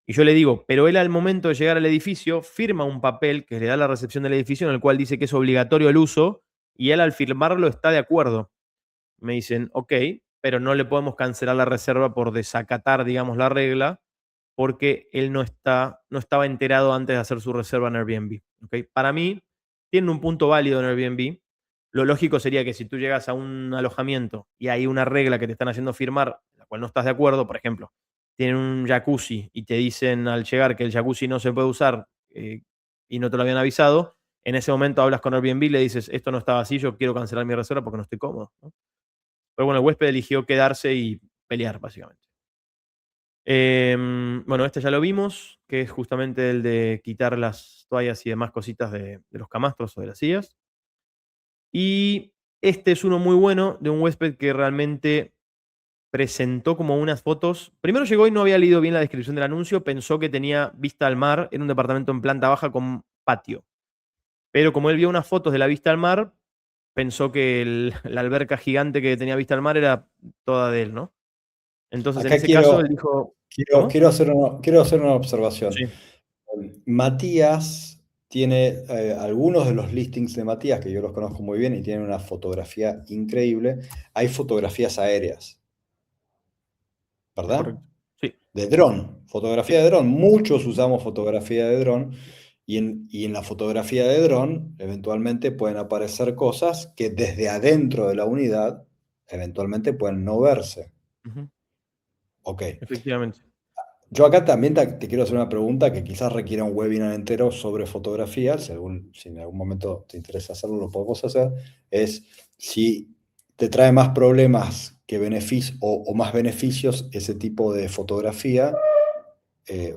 Y yo le digo, pero él al momento de llegar al edificio firma un papel que le da la recepción del edificio en el cual dice que es obligatorio el uso y él al firmarlo está de acuerdo. Me dicen, ok, pero no le podemos cancelar la reserva por desacatar, digamos, la regla porque él no estaba enterado antes de hacer su reserva en Airbnb. ¿Okay? Para mí, tienen un punto válido en Airbnb. Lo lógico sería que si tú llegas a un alojamiento y hay una regla que te están haciendo firmar, la cual no estás de acuerdo, por ejemplo, tienen un jacuzzi y te dicen al llegar que el jacuzzi no se puede usar y no te lo habían avisado, en ese momento hablas con Airbnb y le dices, esto no estaba así, yo quiero cancelar mi reserva porque no estoy cómodo, ¿no? Pero bueno, el huésped eligió quedarse y pelear, básicamente. Bueno, este ya lo vimos, que es justamente el de quitar las toallas y demás cositas de los camastros o de las sillas. Y este es uno muy bueno de un huésped que realmente presentó como unas fotos. Primero llegó y no había leído bien la descripción del anuncio, pensó que tenía vista al mar en un departamento en planta baja con patio. Pero como él vio unas fotos de la vista al mar, pensó que la alberca gigante que tenía vista al mar era toda de él, ¿no? Entonces en Acá ese caso él dijo, ¿cómo? quiero hacer una observación. Sí, Matías tiene algunos de los listings de Matías, que yo los conozco muy bien y tienen una fotografía increíble. Hay fotografías aéreas, es ¿verdad? correcto. Sí, De dron, sí. fotografía de dron. Muchos usamos fotografía de dron y en la fotografía de dron eventualmente pueden aparecer cosas que desde adentro de la unidad eventualmente pueden no verse. Ujú, Ok. efectivamente. Yo acá también te quiero hacer una pregunta que quizás requiera un webinar entero sobre fotografía, si en algún momento te interesa hacerlo, lo podemos hacer, es si te trae más problemas que beneficios o más beneficios ese tipo de fotografía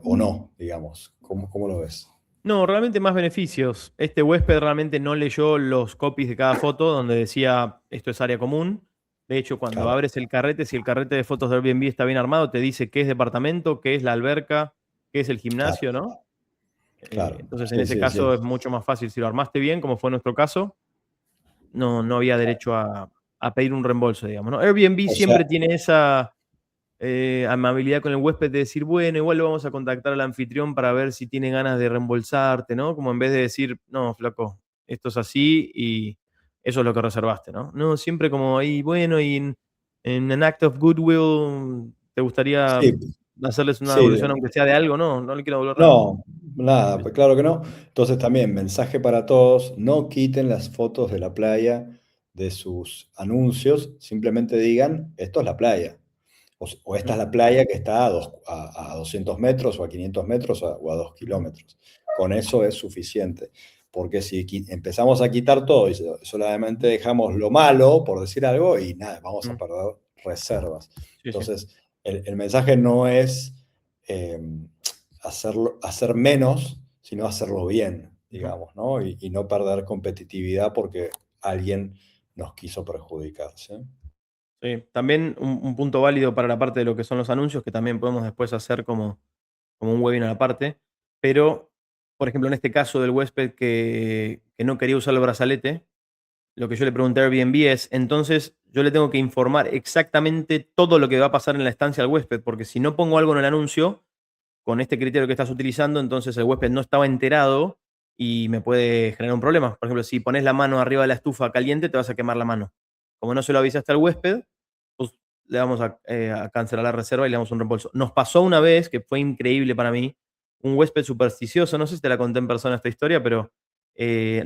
o no, digamos. ¿Cómo lo ves? No, realmente más beneficios. Este huésped realmente no leyó los copies de cada foto donde decía esto es área común. De hecho, cuando Claro, abres el carrete, si el carrete de fotos de Airbnb está bien armado, te dice qué es departamento, qué es la alberca, qué es el claro, gimnasio, ¿no? claro. Entonces, en Sí, ese sí, caso sí. es mucho más fácil. Si lo armaste bien, como fue nuestro caso, no había derecho a pedir un reembolso, digamos, ¿no? Airbnb O sea, siempre tiene esa amabilidad con el huésped de decir, bueno, igual lo vamos a contactar al anfitrión para ver si tiene ganas de reembolsarte, ¿no? Como en vez de decir, no, flaco, esto es así y eso es lo que reservaste, ¿no? No, siempre como ahí, bueno, y en an act of goodwill, ¿te gustaría sí, hacerles una sí. devolución aunque sea de algo? No, no le quiero devolver nada. No, nada, pues claro que no. Entonces también, mensaje para todos, no quiten las fotos de la playa de sus anuncios, simplemente digan, esto es la playa, o esta Ujú, es la playa que está a 200 metros o a 500 metros o a 2 ujú, kilómetros. Con eso es suficiente, porque si empezamos a quitar todo y solamente dejamos lo malo, por decir algo, y nada, vamos a ujú. perder reservas. Sí, sí. Entonces, el mensaje no es... hacer menos, sino hacerlo bien, Ujú. digamos, ¿no? Y no perder competitividad porque alguien nos quiso perjudicar, ¿sí? Sí. También un punto válido para la parte de lo que son los anuncios, que también podemos después hacer como un webinar aparte, pero, por ejemplo, en este caso del huésped que no quería usar el brazalete, lo que yo le pregunté a Airbnb es, entonces yo le tengo que informar exactamente todo lo que va a pasar en la estancia al huésped, porque si no pongo algo en el anuncio, con este criterio que estás utilizando, entonces el huésped no estaba enterado y me puede generar un problema. Por ejemplo, si pones la mano arriba de la estufa caliente, te vas a quemar la mano. Como no se lo avisaste al huésped, pues le vamos a cancelar la reserva y le damos un reembolso. Nos pasó una vez, que fue increíble para mí, un huésped supersticioso, no sé si te la conté en persona esta historia, pero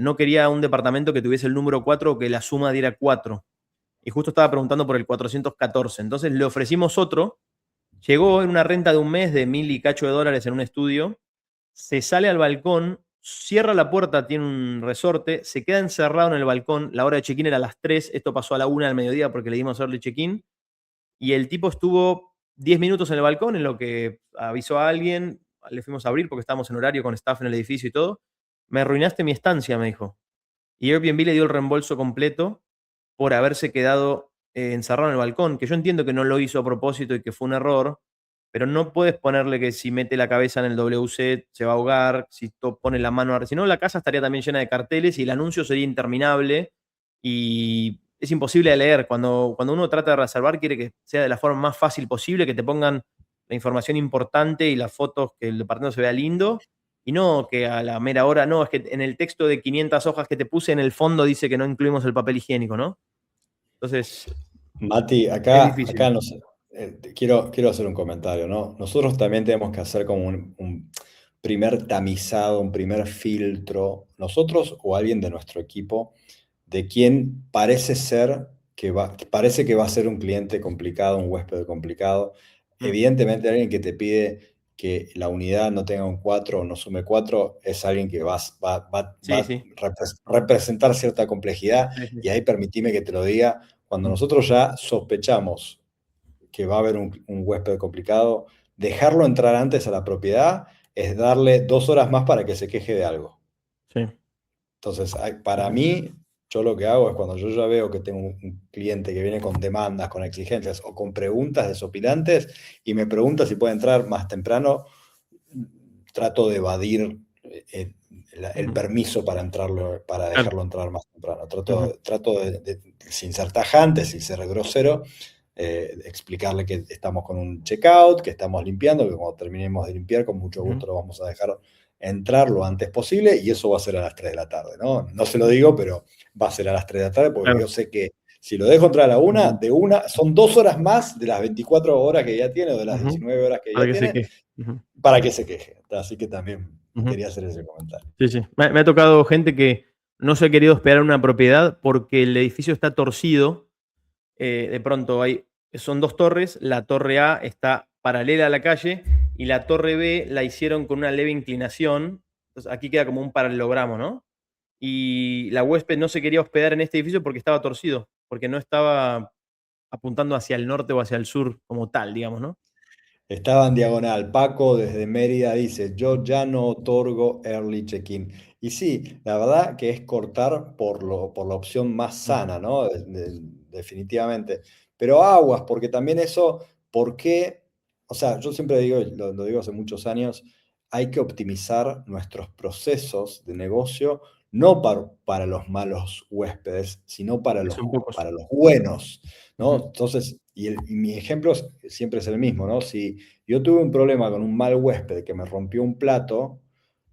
no quería un departamento que tuviese el número 4 o que la suma diera 4. Y justo estaba preguntando por el 414. Entonces le ofrecimos otro. Llegó en una renta de un mes de $1,000 y cacho en un estudio. Se sale al balcón, cierra la puerta, tiene un resorte, se queda encerrado en el balcón. La hora de check-in era a las 3. Esto pasó a la 1 del mediodía porque le dimos early check-in. Y el tipo estuvo 10 minutos en el balcón en lo que avisó a alguien. Le fuimos a abrir porque estábamos en horario con staff en el edificio y todo. Me arruinaste mi estancia, me dijo. Y Airbnb le dio el reembolso completo por haberse quedado encerrado en el balcón, que yo entiendo que no lo hizo a propósito y que fue un error, pero no puedes ponerle que si mete la cabeza en el WC se va a ahogar, si pone la mano arriba. Si no, la casa estaría también llena de carteles y el anuncio sería interminable y es imposible de leer. Cuando uno trata de reservar, quiere que sea de la forma más fácil posible, que te pongan la información importante y las fotos, que el departamento se vea lindo, y no que a la mera hora, no, es que en el texto de 500 hojas que te puse en el fondo dice que no incluimos el papel higiénico, ¿no? Entonces, Mati, es acá difícil. no sé, quiero hacer un comentario, ¿no? Nosotros también tenemos que hacer como un primer tamizado, un primer filtro, nosotros o alguien de nuestro equipo, de quién parece ser que parece que va a ser un cliente complicado, un huésped complicado. Mm. Evidentemente, alguien que te pide que la unidad no tenga un 4 o no sume 4 es alguien que va Sí, a sí. representar cierta complejidad. Sí, sí. Y ahí permitime que te lo diga, cuando Mm. nosotros ya sospechamos que va a haber un huésped complicado, dejarlo entrar antes a la propiedad es darle 2 horas más para que se queje de algo. Sí, Entonces, sí, para sí. mí, yo lo que hago es cuando yo ya veo que tengo un cliente que viene con demandas, con exigencias o con preguntas desopilantes y me pregunta si puede entrar más temprano, trato de evadir el Ujú. permiso para entrarlo, para Claro. dejarlo entrar más temprano. Ujú. Trato sin ser tajante, sin ser grosero, explicarle que estamos con un checkout, que estamos limpiando, que cuando terminemos de limpiar, con mucho Ujú. gusto lo vamos a dejar entrar lo antes posible y eso va a ser a las 3 de la tarde, ¿no? No se lo digo, pero va a ser a las 3 de la tarde porque yo Claro. sé que si lo dejo entrar a la una, Ujú. de una, son 2 horas más de las 24 horas que ya tiene o de las Ujú. 19 horas que Para ya que se tiene queje. Ujú. para que se queje. Así que también Ujú. quería hacer ese comentario. Sí, sí. Me ha tocado gente que no se ha querido hospedar en una propiedad porque el edificio está torcido. De pronto son dos torres, la torre A está paralela a la calle y la torre B la hicieron con una leve inclinación. Entonces aquí queda como un paralelogramo, ¿no? Y la huésped no se quería hospedar en este edificio porque estaba torcido, porque no estaba apuntando hacia el norte o hacia el sur como tal, digamos, ¿no? Estaba en diagonal. Paco desde Mérida dice, yo ya no otorgo early check-in. Y sí, la verdad que es cortar por la opción más Ujú. sana, ¿no? Definitivamente. Pero aguas, porque también eso, ¿por qué? O sea, yo siempre digo, lo digo hace muchos años, hay que optimizar nuestros procesos de negocio, no para los malos huéspedes, sino Que son pocos. para los buenos, Ujú. ¿no? Entonces, y mi ejemplo siempre es el mismo, ¿no? Si yo tuve un problema con un mal huésped que me rompió un plato,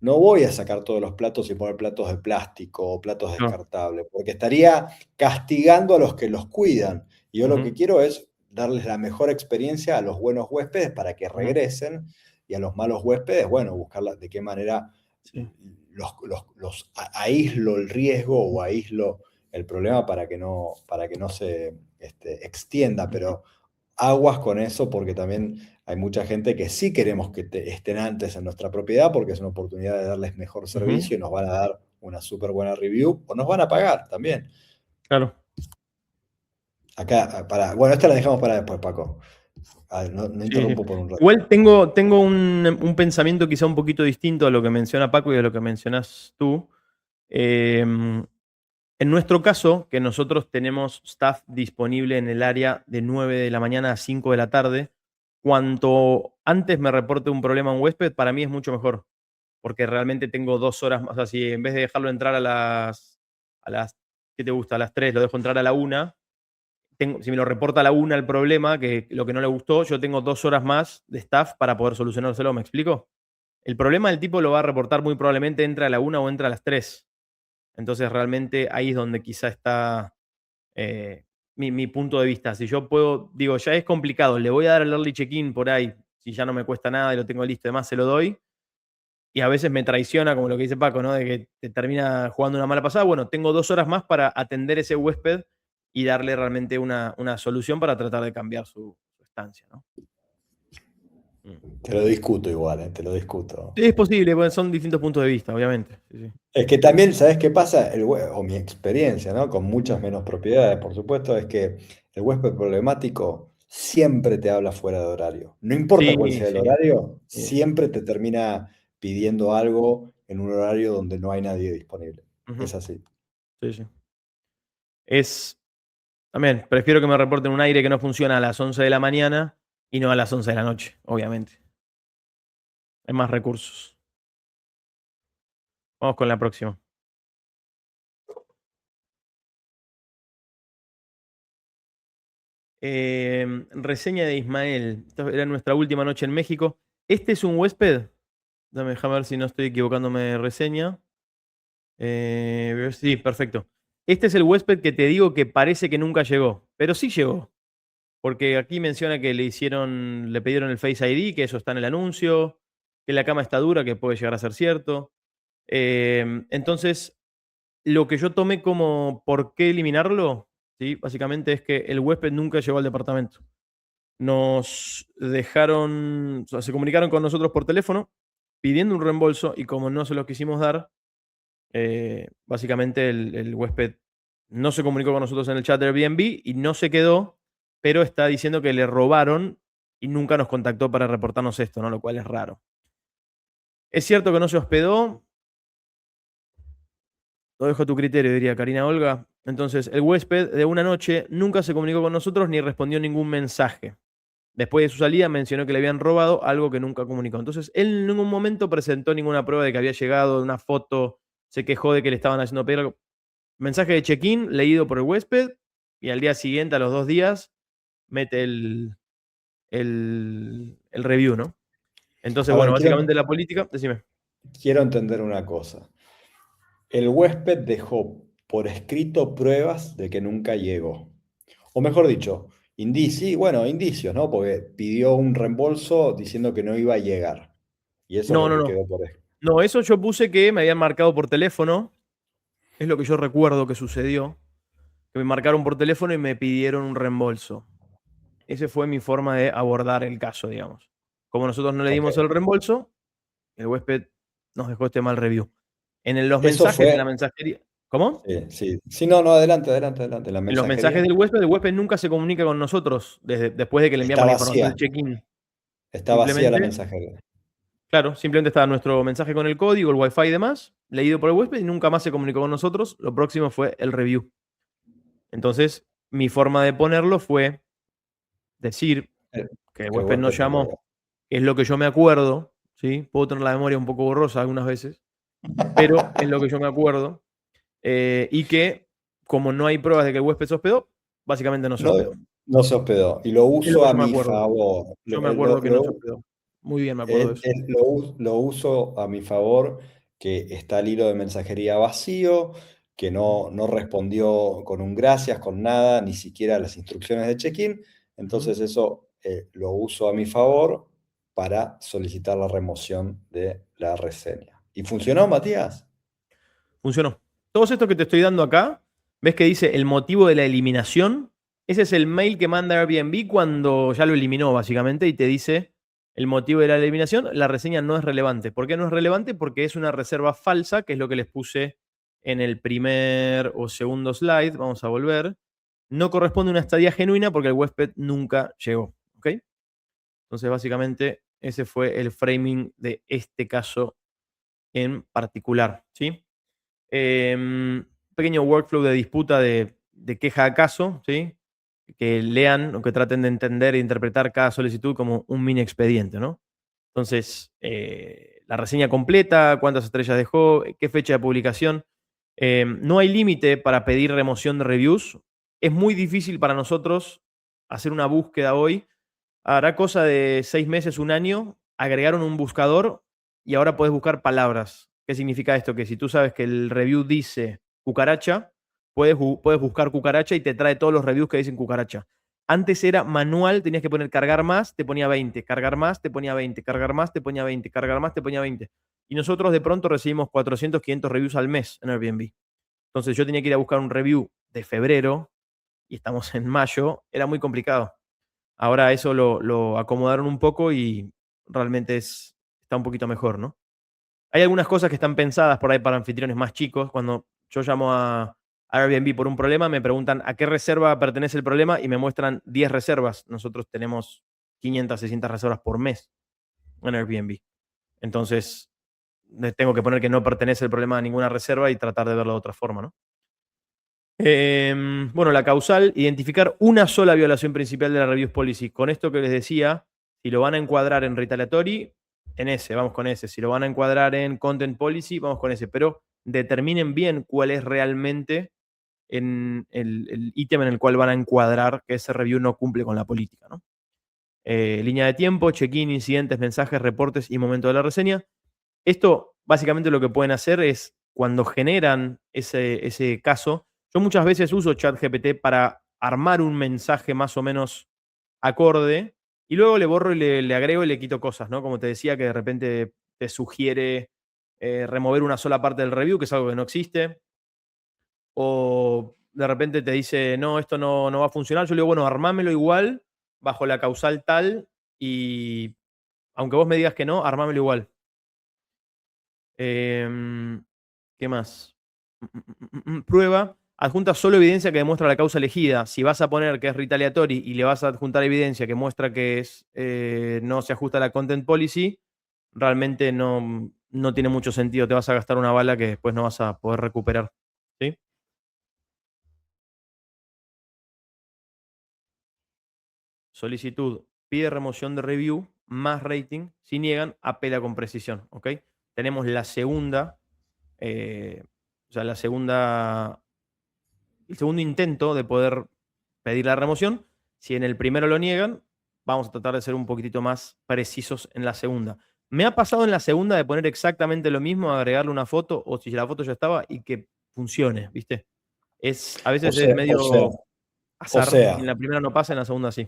no voy a sacar todos los platos y poner platos de plástico o platos No. descartables, porque estaría castigando a los que los cuidan. Y yo lo Ujú. que quiero es darles la mejor experiencia a los buenos huéspedes para que Ujú. regresen y a los malos huéspedes, bueno, buscar de qué manera Sí. aíslo el riesgo o aíslo el problema para que no se extienda, Ujú. pero aguas con eso porque también hay mucha gente que sí queremos que estén antes en nuestra propiedad porque es una oportunidad de darles mejor Ujú. servicio y nos van a dar una súper buena review o nos van a pagar también. Claro. Bueno, esta la dejamos para después, Paco. No Sí, sí. interrumpo por un rato. Igual tengo un pensamiento quizá un poquito distinto a lo que menciona Paco y a lo que mencionas tú. En nuestro caso, que nosotros tenemos staff disponible en el área de 9 de la mañana a 5 de la tarde, cuanto antes me reporte un problema a un huésped, para mí es mucho mejor, porque realmente tengo 2 horas más. O sea, si en vez de dejarlo entrar a las, ¿qué te gusta? A las 3, lo dejo entrar a la 1. Si me lo reporta a la 1 el problema, que lo que no le gustó, yo tengo 2 horas más de staff para poder solucionárselo. ¿Me explico? El problema del tipo lo va a reportar muy probablemente entra a la 1 o entra a las 3. Entonces, realmente ahí es donde quizá está mi punto de vista. Si yo puedo, digo, ya es complicado, le voy a dar el early check-in por ahí, si ya no me cuesta nada y lo tengo listo, además se lo doy. y a veces me traiciona, como lo que dice Paco, ¿no? De que te termina jugando una mala pasada. Bueno, tengo 2 horas más para atender ese huésped y darle realmente una solución para tratar de cambiar su estancia, ¿no? Mm. Te lo discuto igual, te lo discuto. Sí, es posible, bueno, son distintos puntos de vista, obviamente. Sí, sí. Es que también, ¿sabes qué pasa? O mi experiencia, ¿no? Con muchas menos propiedades, por supuesto, es que el huésped problemático siempre te habla fuera de horario. No importa cuál Sí, sea el sí, horario, sí. siempre te termina pidiendo algo en un horario donde no hay nadie disponible. Ujú. Es así. Sí, sí. Es también, prefiero que me reporten un aire que no funciona a las 11 de la mañana y no a las 11 de la noche, obviamente. Hay más recursos. Vamos con la próxima. Reseña de Ismael. Esta era nuestra última noche en México. Este es un huésped. Déjame ver si no estoy equivocándome de reseña. Sí, perfecto. Este es el huésped que te digo que parece que nunca llegó, pero sí llegó. Porque aquí menciona que le pidieron el Face ID, que eso está en el anuncio, que la cama está dura, que puede llegar a ser cierto. Entonces, lo que yo tomé como por qué eliminarlo, ¿sí? Básicamente es que el huésped nunca llegó al departamento. Nos dejaron, o sea, se comunicaron con nosotros por teléfono pidiendo un reembolso y como no se los quisimos dar, básicamente el huésped no se comunicó con nosotros en el chat de Airbnb y no se quedó, pero está diciendo que le robaron y nunca nos contactó para reportarnos esto, ¿no? Lo cual es raro. Es cierto que no se hospedó, lo dejo a tu criterio, diría Karina Olga. Entonces, el huésped de una noche nunca se comunicó con nosotros ni respondió ningún mensaje. Después de su salida mencionó que le habían robado algo que nunca comunicó. Entonces, él en ningún momento presentó ninguna prueba de que había llegado, una foto, se quejó de que le estaban haciendo pedir algo. Mensaje de check-in leído por el huésped y al día siguiente, a los 2 días, mete el review, ¿no? Entonces, A bueno, ver, básicamente la política, decime. quiero entender una cosa. El huésped dejó por escrito pruebas de que nunca llegó. O mejor dicho, indicios, ¿no? Porque pidió un reembolso diciendo que no iba a llegar. Y eso es No, lo no, que no. quedó por escrito. No, eso yo puse que me habían marcado por teléfono. Es lo que yo recuerdo que sucedió. Que me marcaron por teléfono y me pidieron un reembolso. Esa fue mi forma de abordar el caso, digamos. Como nosotros no le Ok. dimos el reembolso, el huésped nos dejó este mal review. Los Eso mensajes de fue. la mensajería. ¿Cómo? Sí, sí. Sí, no, no, adelante, adelante, adelante. La En los mensajes mensajería del huésped nunca se comunica con nosotros después de que le está enviamos la información vacía. del check-in. Está vacía la Simplemente, mensajería. claro, simplemente está nuestro mensaje con el código, el wifi y demás, leído por el huésped y nunca más se comunicó con nosotros. Lo próximo fue el review. Entonces, mi forma de ponerlo fue decir El, que el el huésped huésped nos no llamó, llegó. es lo que yo me acuerdo, ¿sí? Puedo tener la memoria un poco borrosa algunas veces, pero es lo que yo me acuerdo. Y que, como no hay pruebas de que el huésped se hospedó, básicamente no se No, hospedó. no se hospedó. Y lo Es lo uso que a yo me mi acuerdo. favor. Yo me acuerdo que no se hospedó. Muy bien me acuerdo de eso. Lo uso a mi favor, que está el hilo de mensajería vacío, que Ujú, no respondió con un gracias, con nada, ni siquiera las instrucciones de check-in. ujú. Entonces eso lo uso a mi favor para solicitar la remoción de la reseña. ¿Y funcionó, Matías? Funcionó. Todos estos que te estoy dando acá, ¿ves que dice el motivo de la eliminación? Ese es el mail que manda Airbnb cuando ya lo eliminó, básicamente, y te dice el motivo de la eliminación. La reseña no es relevante. ¿Por qué no es relevante? Porque es una reserva falsa, que es lo que les puse en el primer o segundo slide. Vamos a volver. No corresponde a una estadía genuina porque el huésped nunca llegó. ¿Ok? Entonces, básicamente, ese fue el framing de este caso en particular. ¿Sí? Pequeño workflow de disputa de queja a caso, ¿sí? Que lean o que traten de entender e interpretar cada solicitud como un mini expediente, ¿no? Entonces, la reseña completa, cuántas estrellas dejó, qué fecha de publicación. No hay límite para pedir remoción de reviews. Es muy difícil para nosotros hacer una búsqueda hoy. Hará cosa de 6 meses, un año, agregaron un buscador y ahora puedes buscar palabras. ¿Qué significa esto? Que si tú sabes que el review dice cucaracha, puedes buscar cucaracha y te trae todos los reviews que dicen cucaracha. Antes era manual, tenías que poner cargar más, te ponía 20, cargar más, te ponía 20, cargar más, te ponía 20, cargar más, te ponía 20. Y nosotros de pronto recibimos 400, 500 reviews al mes en Airbnb. Entonces yo tenía que ir a buscar un review de febrero y estamos en mayo, era muy complicado. Ahora eso lo acomodaron un poco y realmente está un poquito mejor, ¿no? Hay algunas cosas que están pensadas por ahí para anfitriones más chicos. Cuando yo llamo a Airbnb por un problema, me preguntan a qué reserva pertenece el problema y me muestran 10 reservas. Nosotros tenemos 500, 600 reservas por mes en Airbnb. Entonces, tengo que poner que no pertenece el problema a ninguna reserva y tratar de verlo de otra forma, ¿no? Bueno, la causal, identificar una sola violación principal de la Reviews Policy. Con esto que les decía, si lo van a encuadrar en retaliatory, en ese, vamos con ese. Si lo van a encuadrar en Content Policy, vamos con ese. Pero determinen bien cuál es realmente el ítem en el cual van a encuadrar que ese review no cumple con la política, ¿no? Línea de tiempo, check-in, incidentes, mensajes, reportes y momento de la reseña. Esto, básicamente, lo que pueden hacer es, cuando generan ese caso, yo muchas veces uso ChatGPT para armar un mensaje más o menos acorde y luego le borro y le agrego y le quito cosas, ¿no? Como te decía, que de repente te sugiere remover una sola parte del review, que es algo que no existe, o de repente te dice, no, esto no va a funcionar. Yo le digo, bueno, armámelo igual, bajo la causal tal, y aunque vos me digas que no, armámelo igual. ¿Qué más? Prueba. Adjunta solo evidencia que demuestra la causa elegida. Si vas a poner que es retaliatory y le vas a adjuntar evidencia que muestra que no se ajusta a la content policy, realmente no tiene mucho sentido. Te vas a gastar una bala que después no vas a poder recuperar. ¿Sí? Solicitud. Pide remoción de review más rating. Si niegan, apela con precisión. ¿Ok? Tenemos la segunda. O sea, el segundo intento de poder pedir la remoción. Si en el primero lo niegan, vamos a tratar de ser un poquitito más precisos en la segunda. Me ha pasado en la segunda de poner exactamente lo mismo, agregarle una foto, o si la foto ya estaba, y que funcione, ¿viste? A O veces es sea, o sea, medio o azar, y sea, en la primera no pasa, en la segunda sí.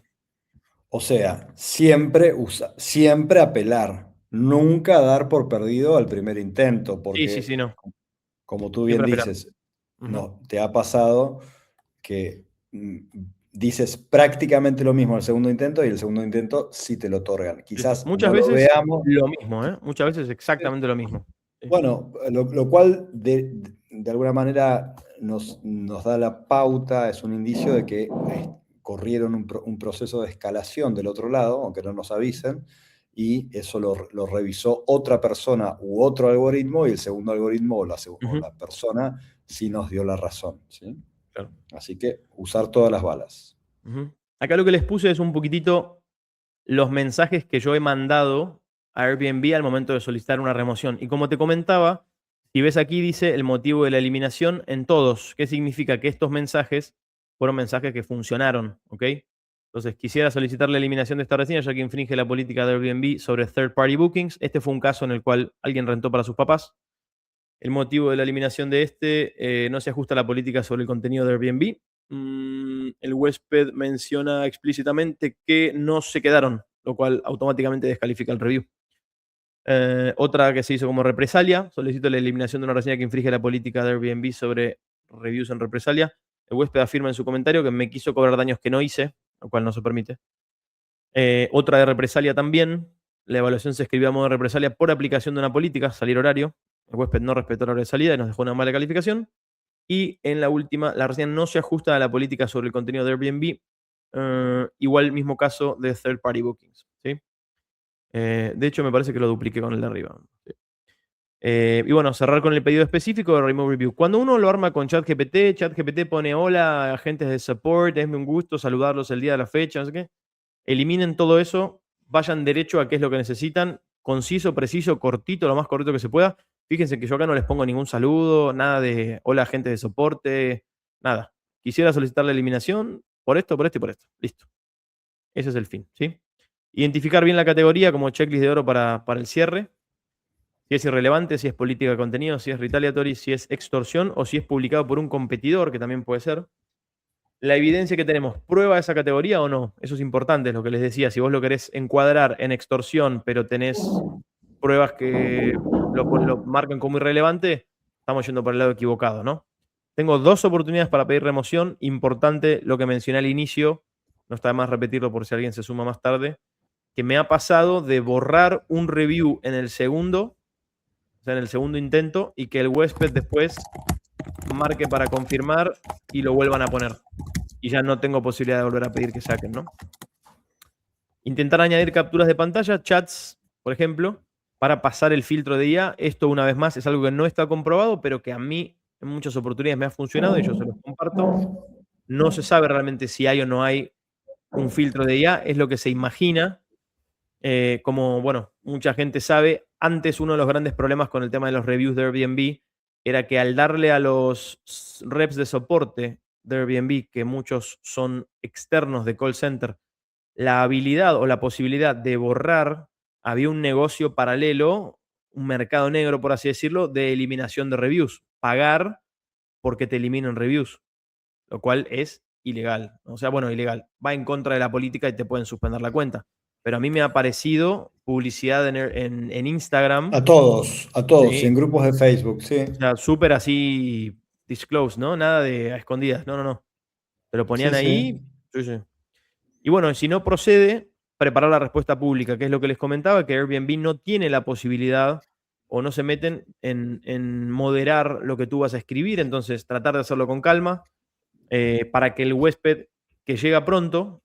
siempre apelar, nunca dar por perdido al primer intento, Sí, sí, porque sí, no. como tú bien Siempre apelar. dices, Ujú. no, te ha pasado que dices prácticamente lo mismo al segundo intento y el segundo intento sí te lo otorgan. Listo. Quizás Muchas no lo veces veamos. lo mismo, ¿eh? Muchas veces exactamente lo mismo. Sí. Bueno, lo cual de alguna manera nos da la pauta, es un indicio de que corrieron un proceso de escalación del otro lado, aunque no nos avisen, y eso lo revisó otra persona u otro algoritmo, y el segundo algoritmo o Ujú, la persona sí nos dio la razón, ¿sí? claro. Así que usar todas las balas. Ujú. Acá lo que les puse es un poquitito los mensajes que yo he mandado a Airbnb al momento de solicitar una remoción. Y como te comentaba, si ves aquí dice el motivo de la eliminación en todos. ¿Qué significa? Que estos mensajes fueron mensajes que funcionaron, ¿ok? Entonces, quisiera solicitar la eliminación de esta reseña ya que infringe la política de Airbnb sobre third party bookings. Este fue un caso en el cual alguien rentó para sus papás. El motivo de la eliminación de no se ajusta a la política sobre el contenido de Airbnb. El huésped menciona explícitamente que no se quedaron, lo cual automáticamente descalifica el review. Otra que se hizo como represalia, solicito la eliminación de una reseña que infringe la política de Airbnb sobre reviews en represalia. El huésped afirma en su comentario que me quiso cobrar daños que no hice, lo cual no se permite. Otra de represalia también, la evaluación se escribió a modo de represalia por aplicación de una política, salir horario. El huésped no respetó la hora de salida y nos dejó una mala calificación. Y en la última, la reseña no se ajusta a la política sobre el contenido de Airbnb. Igual mismo caso de third party bookings. ¿Sí? De hecho, me parece que lo dupliqué con el de arriba. ¿Sí? Y bueno, cerrar con el pedido específico de Remove Review. Cuando uno lo arma con ChatGPT, ChatGPT pone hola, agentes de support, es un gusto saludarlos el día de la fecha, no sé qué. Eliminen todo eso, vayan derecho a qué es lo que necesitan, conciso, preciso, cortito, lo más cortito que se pueda. Fíjense que yo acá no les pongo ningún saludo, nada de hola agentes de soporte, nada. Quisiera solicitar la eliminación por esto, por esto y por esto. Listo. Ese es el fin, ¿sí? Identificar bien la categoría como checklist de oro para el cierre. Si es irrelevante, si es política de contenido, si es retaliatory, si es extorsión o si es publicado por un competidor, que también puede ser. la evidencia que tenemos prueba esa categoría o no. Eso es importante, es lo que les decía. Si vos lo querés encuadrar en extorsión, pero tenés pruebas que lo marcan como irrelevante, estamos yendo por el lado equivocado, ¿no? Tengo 2 oportunidades para pedir remoción. Importante lo que mencioné al inicio, no está de más repetirlo por si alguien se suma más tarde, que me ha pasado de borrar un review en el segundo, o sea, en el segundo intento, y que el huésped después marque para confirmar y lo vuelvan a poner. Y ya no tengo posibilidad de volver a pedir que saquen, ¿no? Intentar añadir capturas de pantalla, chats, por ejemplo, para pasar el filtro de IA. Esto, una vez más, es algo que no está comprobado, pero que a mí en muchas oportunidades me ha funcionado y yo se los comparto. No se sabe realmente si hay o no hay un filtro de IA, es lo que se imagina. Como, bueno, mucha gente sabe, antes uno de los grandes problemas con el tema de los reviews de Airbnb era que al darle a los reps de soporte de Airbnb, que muchos son externos de call center, la habilidad o la posibilidad de borrar, había un negocio paralelo, un mercado negro, por así decirlo, de eliminación de reviews. Pagar porque te eliminen reviews, lo cual es ilegal. O sea, bueno, ilegal. Va en contra de la política y te pueden suspender la cuenta. Pero a mí me ha aparecido publicidad en Instagram. A todos, y Sí, en grupos de Facebook, sí. o sea, súper así disclosed, ¿no? Nada de a escondidas. No, no, no. Te lo Sí, ponían sí. ahí. Sí, sí. Y bueno, si no procede, preparar la respuesta pública, que es lo que les comentaba, que Airbnb no tiene la posibilidad o no se meten en moderar lo que tú vas a escribir, entonces tratar de hacerlo con calma para que el huésped que llega pronto,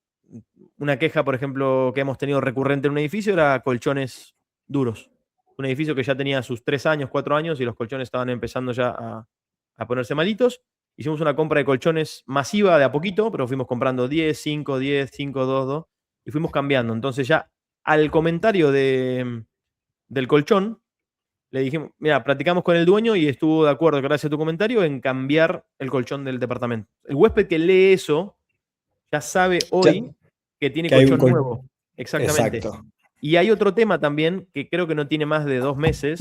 una queja, por ejemplo, que hemos tenido recurrente en un edificio era colchones duros. Un edificio que ya tenía sus 3 años, 4 años y los colchones estaban empezando ya a ponerse malitos. Hicimos una compra de colchones masiva de a poquito, pero fuimos comprando 10, 5, 10, 5, 2, 2 y fuimos cambiando. Entonces ya al comentario del colchón le dijimos, mira, platicamos con el dueño y estuvo de acuerdo, gracias a tu comentario, en cambiar el colchón del departamento. El huésped que lee eso ya sabe Ya, hoy que tiene que hay un colchón nuevo. Exactamente. Exacto. Y hay otro tema también que creo que no tiene más de 2 meses,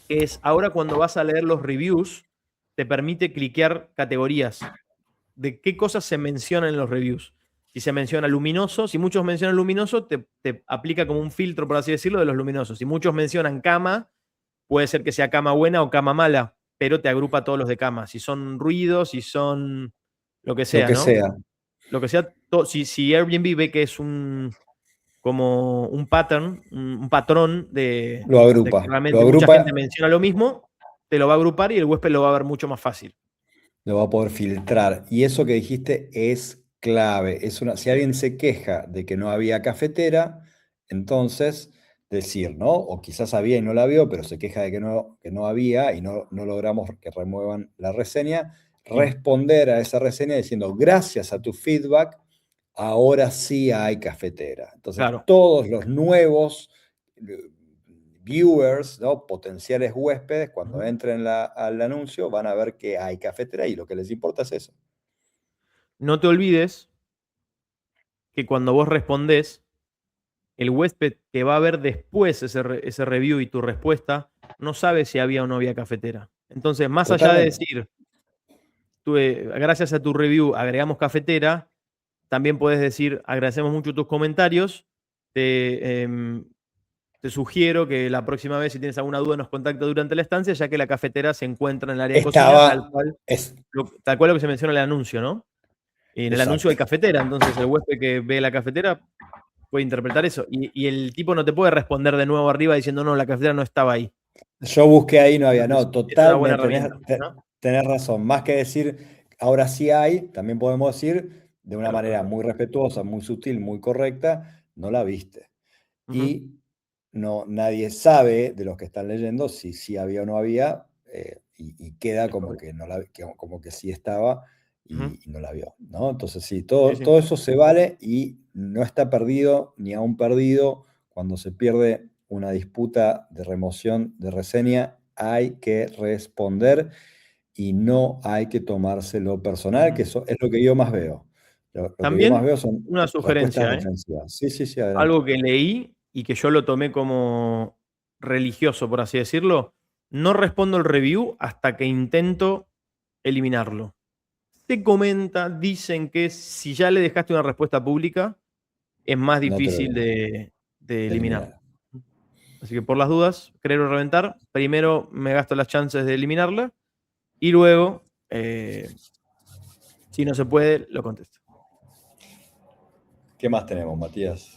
que es ahora cuando vas a leer los reviews, te permite cliquear categorías de qué cosas se mencionan en los reviews. Si se menciona luminoso, si muchos mencionan luminoso, te aplica como un filtro, por así decirlo, de los luminosos. Si muchos mencionan cama, puede ser que sea cama buena o cama mala, pero te agrupa todos los de cama. Si son ruidos, si son lo que Lo sea, que ¿no? sea. Lo que sea, si Airbnb ve que es como un pattern, un patrón de que Lo realmente mucha agrupa, gente menciona lo mismo, te lo va a agrupar y el huésped lo va a ver mucho más fácil. lo va a poder filtrar. Y eso que dijiste es clave. Si alguien se queja de que no había cafetera, entonces decir, ¿no? O quizás había y no la vio, pero se queja de que no había y no logramos que remuevan la reseña. Sí, Responder a esa reseña diciendo, gracias a tu feedback, ahora sí hay cafetera. Entonces, claro. todos los nuevos viewers, ¿no? Potenciales huéspedes, cuando Ujú. entren al anuncio, van a ver que hay cafetera y lo que les importa es eso. No te olvides que cuando vos respondés, el huésped que va a ver después ese review y tu respuesta no sabe si había o no había cafetera. Entonces, más allá de Totalmente. decir, gracias a tu review agregamos cafetera, también puedes decir, agradecemos mucho tus comentarios, te, te sugiero que la próxima vez, si tienes alguna duda, nos contactes durante la estancia, ya que la cafetera se encuentra en el área de cocina, Estaba, es, tal cual lo que se menciona en el anuncio, ¿no? Y en el anuncio hay exacto. cafetera, entonces el huésped que ve la cafetera puede interpretar eso. Y el tipo no te puede responder de nuevo arriba diciendo, no, la cafetera no estaba ahí. Yo busqué ahí, no había, Entonces, no, es una buena totalmente, herramienta, ¿no? tenés razón. Más que decir, ahora sí hay, también podemos decir de una Claro, manera claro. muy respetuosa, muy sutil, muy correcta, no la viste. Ujú. Y no, nadie sabe de los que están leyendo si sí había o no había, y queda Es como correcto. que, como que sí estaba Ujú. y no la vio, ¿no? Entonces sí, Sí, sí. todo eso se vale y no está perdido ni aún perdido. Cuando se pierde una disputa de remoción de reseña, hay que responder y no hay que tomárselo personal, que Ujú. eso es lo que yo más veo. Lo que yo más También veo son una respuestas sugerencia, ¿eh? defensivas. Sí, sí, sí, adelante. Algo que leí y que yo lo tomé como religioso, por así decirlo, no respondo el review hasta que intento eliminarlo. se comenta, dicen que si ya le dejaste una respuesta pública, es más No te lo difícil digo, de de eliminar. eliminar. Así que por las dudas, creer o reventar, primero me gasto las chances de eliminarla y luego, si no se puede, lo contesto. ¿Qué más tenemos, Matías?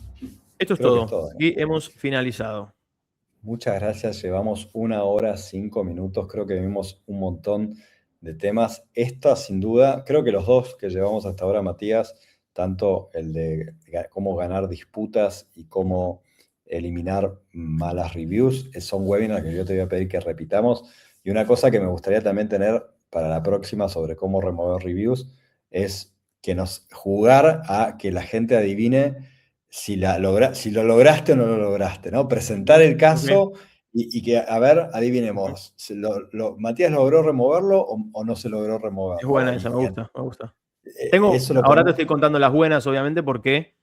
Esto es Creo que es todo. todo, ¿no? Aquí hemos finalizado. Muchas gracias. Llevamos 1 hora, 5 minutos. Creo que vimos un montón de temas. Esta, sin duda, creo que los dos que llevamos hasta ahora, Matías, tanto el de cómo ganar disputas y cómo eliminar malas reviews, son webinars que yo te voy a pedir que repitamos. Y una cosa que me gustaría también tener para la próxima sobre cómo remover reviews es que nos jugar a que la gente adivine si lo lograste o no lo lograste, ¿no? Presentar el Ok. caso y que, a ver, Ujú. adivinemos, ¿Matías logró removerlo o no se logró Es removerlo? buena esa, me gusta, me gusta. Eso lo Ahora te ponemos. estoy contando las buenas, obviamente, porque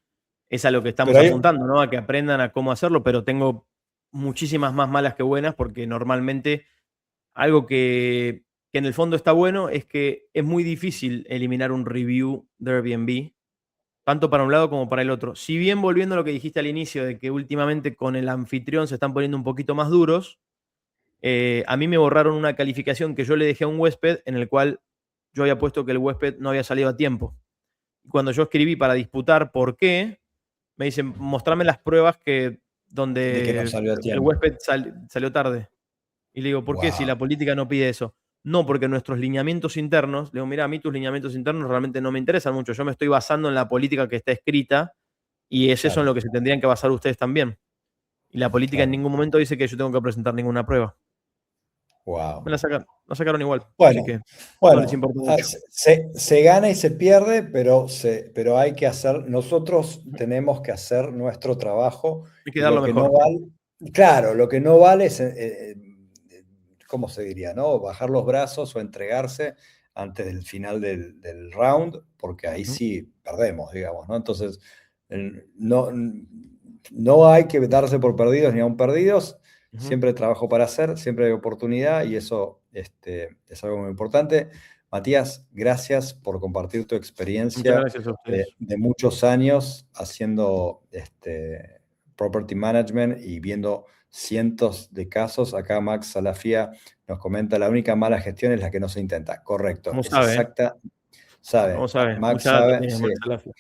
es a lo que estamos Pero hay, apuntando, ¿no? A que aprendan a cómo hacerlo, pero tengo muchísimas más malas que buenas, porque normalmente algo que en el fondo está bueno es que es muy difícil eliminar un review de Airbnb, tanto para un lado como para el otro. Si bien volviendo a lo que dijiste al inicio, de que últimamente con el anfitrión se están poniendo un poquito más duros, a mí me borraron una calificación que yo le dejé a un huésped en el cual yo había puesto que el huésped no había salido a tiempo. Y cuando yo escribí para disputar por qué, me dicen, mostrame las pruebas de que no donde salió a el tiempo. huésped salió tarde. Y le digo, ¿por qué si Wow, la política no pide eso? No, porque nuestros lineamientos internos, le digo, mira, a mí tus lineamientos internos realmente no me interesan mucho. Yo me estoy basando en la política que está escrita y es eso en claro, lo que se tendrían que basar ustedes también. Y la política en claro. ningún momento dice que yo tengo que presentar ninguna prueba. Wow. Me la sacaron igual, así Bueno, que no les bueno, importa mucho. se gana y se pierde, pero hay que hacer, nosotros tenemos que hacer nuestro trabajo Hay que y dar lo lo que no mejor. vale, claro, lo que no vale es, ¿cómo se diría, no? Bajar los brazos o entregarse antes del final del round, porque ahí Ujú, sí perdemos, digamos, ¿no? Entonces, no, no hay que darse por perdidos ni aún perdidos. ujú. Siempre hay trabajo para hacer, siempre hay oportunidad y eso es algo muy importante. Matías, gracias por compartir tu Muchas experiencia gracias a ustedes. de muchos años haciendo property management y viendo cientos de casos. Acá Max Salafía nos comenta, la única mala gestión es la que no se intenta. Correcto, ¿Cómo es sabe? exacta, sabe, ¿Cómo sabe? Max Mucha data sabe, tiene sí. Max Salafia.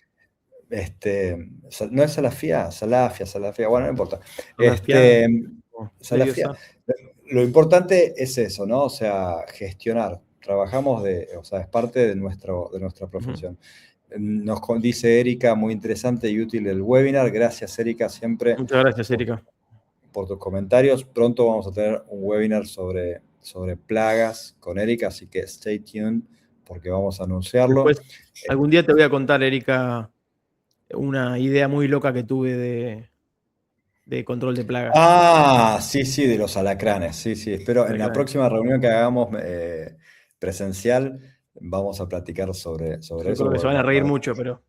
No es Salafía, bueno, no importa. Salafia, como medio Salafía. sa. Lo importante es eso, ¿no? O sea, gestionar. O sea, es parte de nuestra Ujú. profesión. Dice Erika, muy interesante y útil el webinar. Gracias, Erika, siempre Muchas gracias, por, Erika. por tus comentarios. Pronto vamos a tener un webinar sobre plagas con Erika, así que stay tuned porque vamos a anunciarlo. Después, algún día te voy a contar, Erika, una idea muy loca que tuve de control de plagas. Ah, sí, sí, de los alacranes. Sí, sí. Espero en la Alacranes. próxima reunión que hagamos presencial, vamos a platicar sobre Yo eso. creo que se van a reír mucho, pero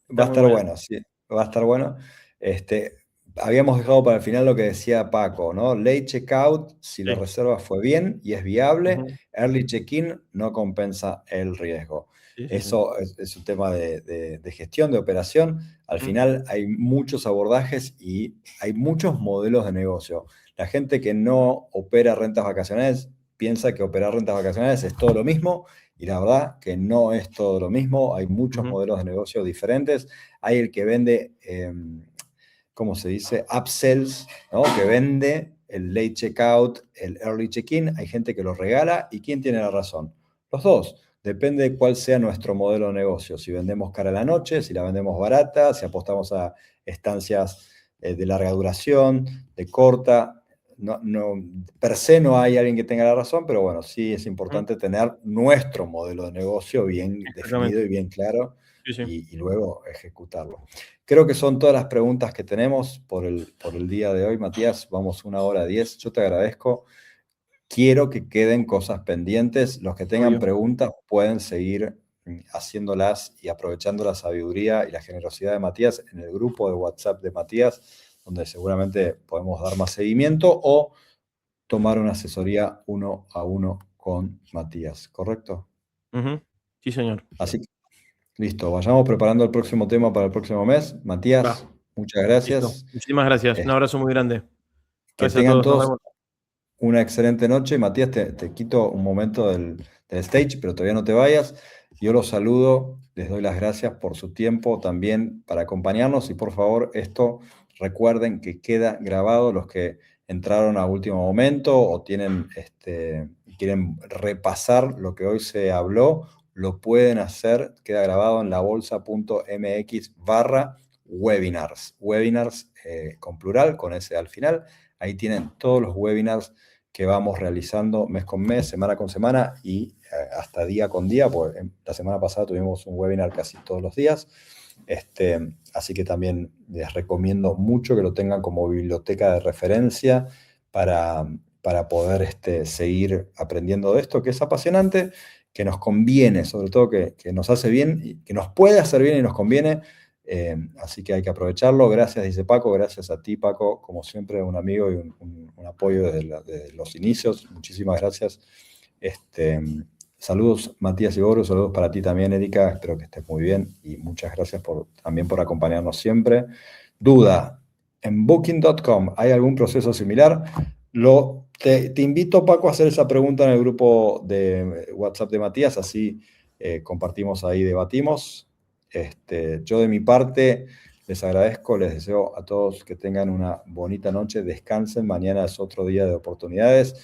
Va está a muy estar buena. bueno, sí, va a estar bueno. Este, Habíamos dejado para el final lo que decía Paco, ¿no? Late checkout, si la Sí. reserva fue bien y es viable. Ujú. Early check-in no compensa el riesgo. Sí, sí, sí. Eso es un tema de gestión, de operación. Al Ujú. final hay muchos abordajes y hay muchos modelos de negocio. La gente que no opera rentas vacacionales piensa que operar rentas vacacionales es todo lo mismo y la verdad que no es todo lo mismo, hay muchos Ujú. modelos de negocio diferentes. Hay el que vende, ¿cómo se dice? Upsells, ¿no? Que vende el late checkout, el early check-in. Hay gente que los regala. ¿Y quién tiene la razón? Los dos. Depende de cuál sea nuestro modelo de negocio. Si vendemos cara a la noche, si la vendemos barata, si apostamos a estancias de larga duración, de corta. No, no, per se no hay alguien que tenga la razón, pero bueno, sí es Ujú. importante tener nuestro modelo de negocio bien definido Exactamente. y bien claro Sí, sí. y luego ejecutarlo. Creo que son todas las preguntas que tenemos por el día de hoy, Matías. Vamos 1 hora 10. Yo te agradezco. Quiero que queden cosas pendientes. Los que tengan Obvio. preguntas pueden seguir haciéndolas y aprovechando la sabiduría y la generosidad de Matías en el grupo de WhatsApp de Matías, donde seguramente podemos dar más seguimiento o tomar una asesoría 1 a 1 con Matías, ¿correcto? Ujú. Sí, señor. Así que, listo, vayamos preparando el próximo tema para el próximo mes. Matías, Va, muchas listo. gracias. Muchísimas gracias. Un Eh, abrazo muy grande. que Gracias a tengan todos. Nos todos vemos. una excelente noche. Matías, te quito un momento del stage, pero todavía no te vayas. Yo los saludo, les doy las gracias por su tiempo también para acompañarnos y por favor, esto recuerden que queda grabado los que entraron a último momento o quieren repasar lo que hoy se habló, lo pueden hacer, queda grabado en labolsa.mx/webinars, webinars con plural, con ese al final. Ahí tienen todos los webinars que vamos realizando mes con mes, semana con semana y hasta día con día, porque la semana pasada tuvimos un webinar casi todos los días. Así que también les recomiendo mucho que lo tengan como biblioteca de referencia para poder seguir aprendiendo de esto, que es apasionante, que nos conviene, sobre todo que nos hace bien, y que nos puede hacer bien y nos conviene. Así que hay que aprovecharlo. Gracias, dice Paco. Gracias a ti, Paco. Como siempre, un amigo y un apoyo desde los inicios. Muchísimas gracias. Saludos, Matías y Boru. Saludos para ti también, Erika. Espero que estés muy bien. Y muchas gracias también por acompañarnos siempre. Duda, en Booking.com, ¿hay algún proceso similar? Te invito, Paco, a hacer esa pregunta en el grupo de WhatsApp de Matías. Así compartimos ahí, debatimos. Yo de mi parte les agradezco, les deseo a todos que tengan una bonita noche, descansen, mañana es otro día de oportunidades,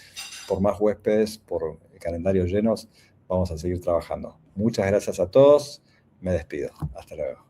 por más huéspedes, por calendarios llenos, vamos a seguir trabajando. Muchas gracias a todos, me despido, hasta luego.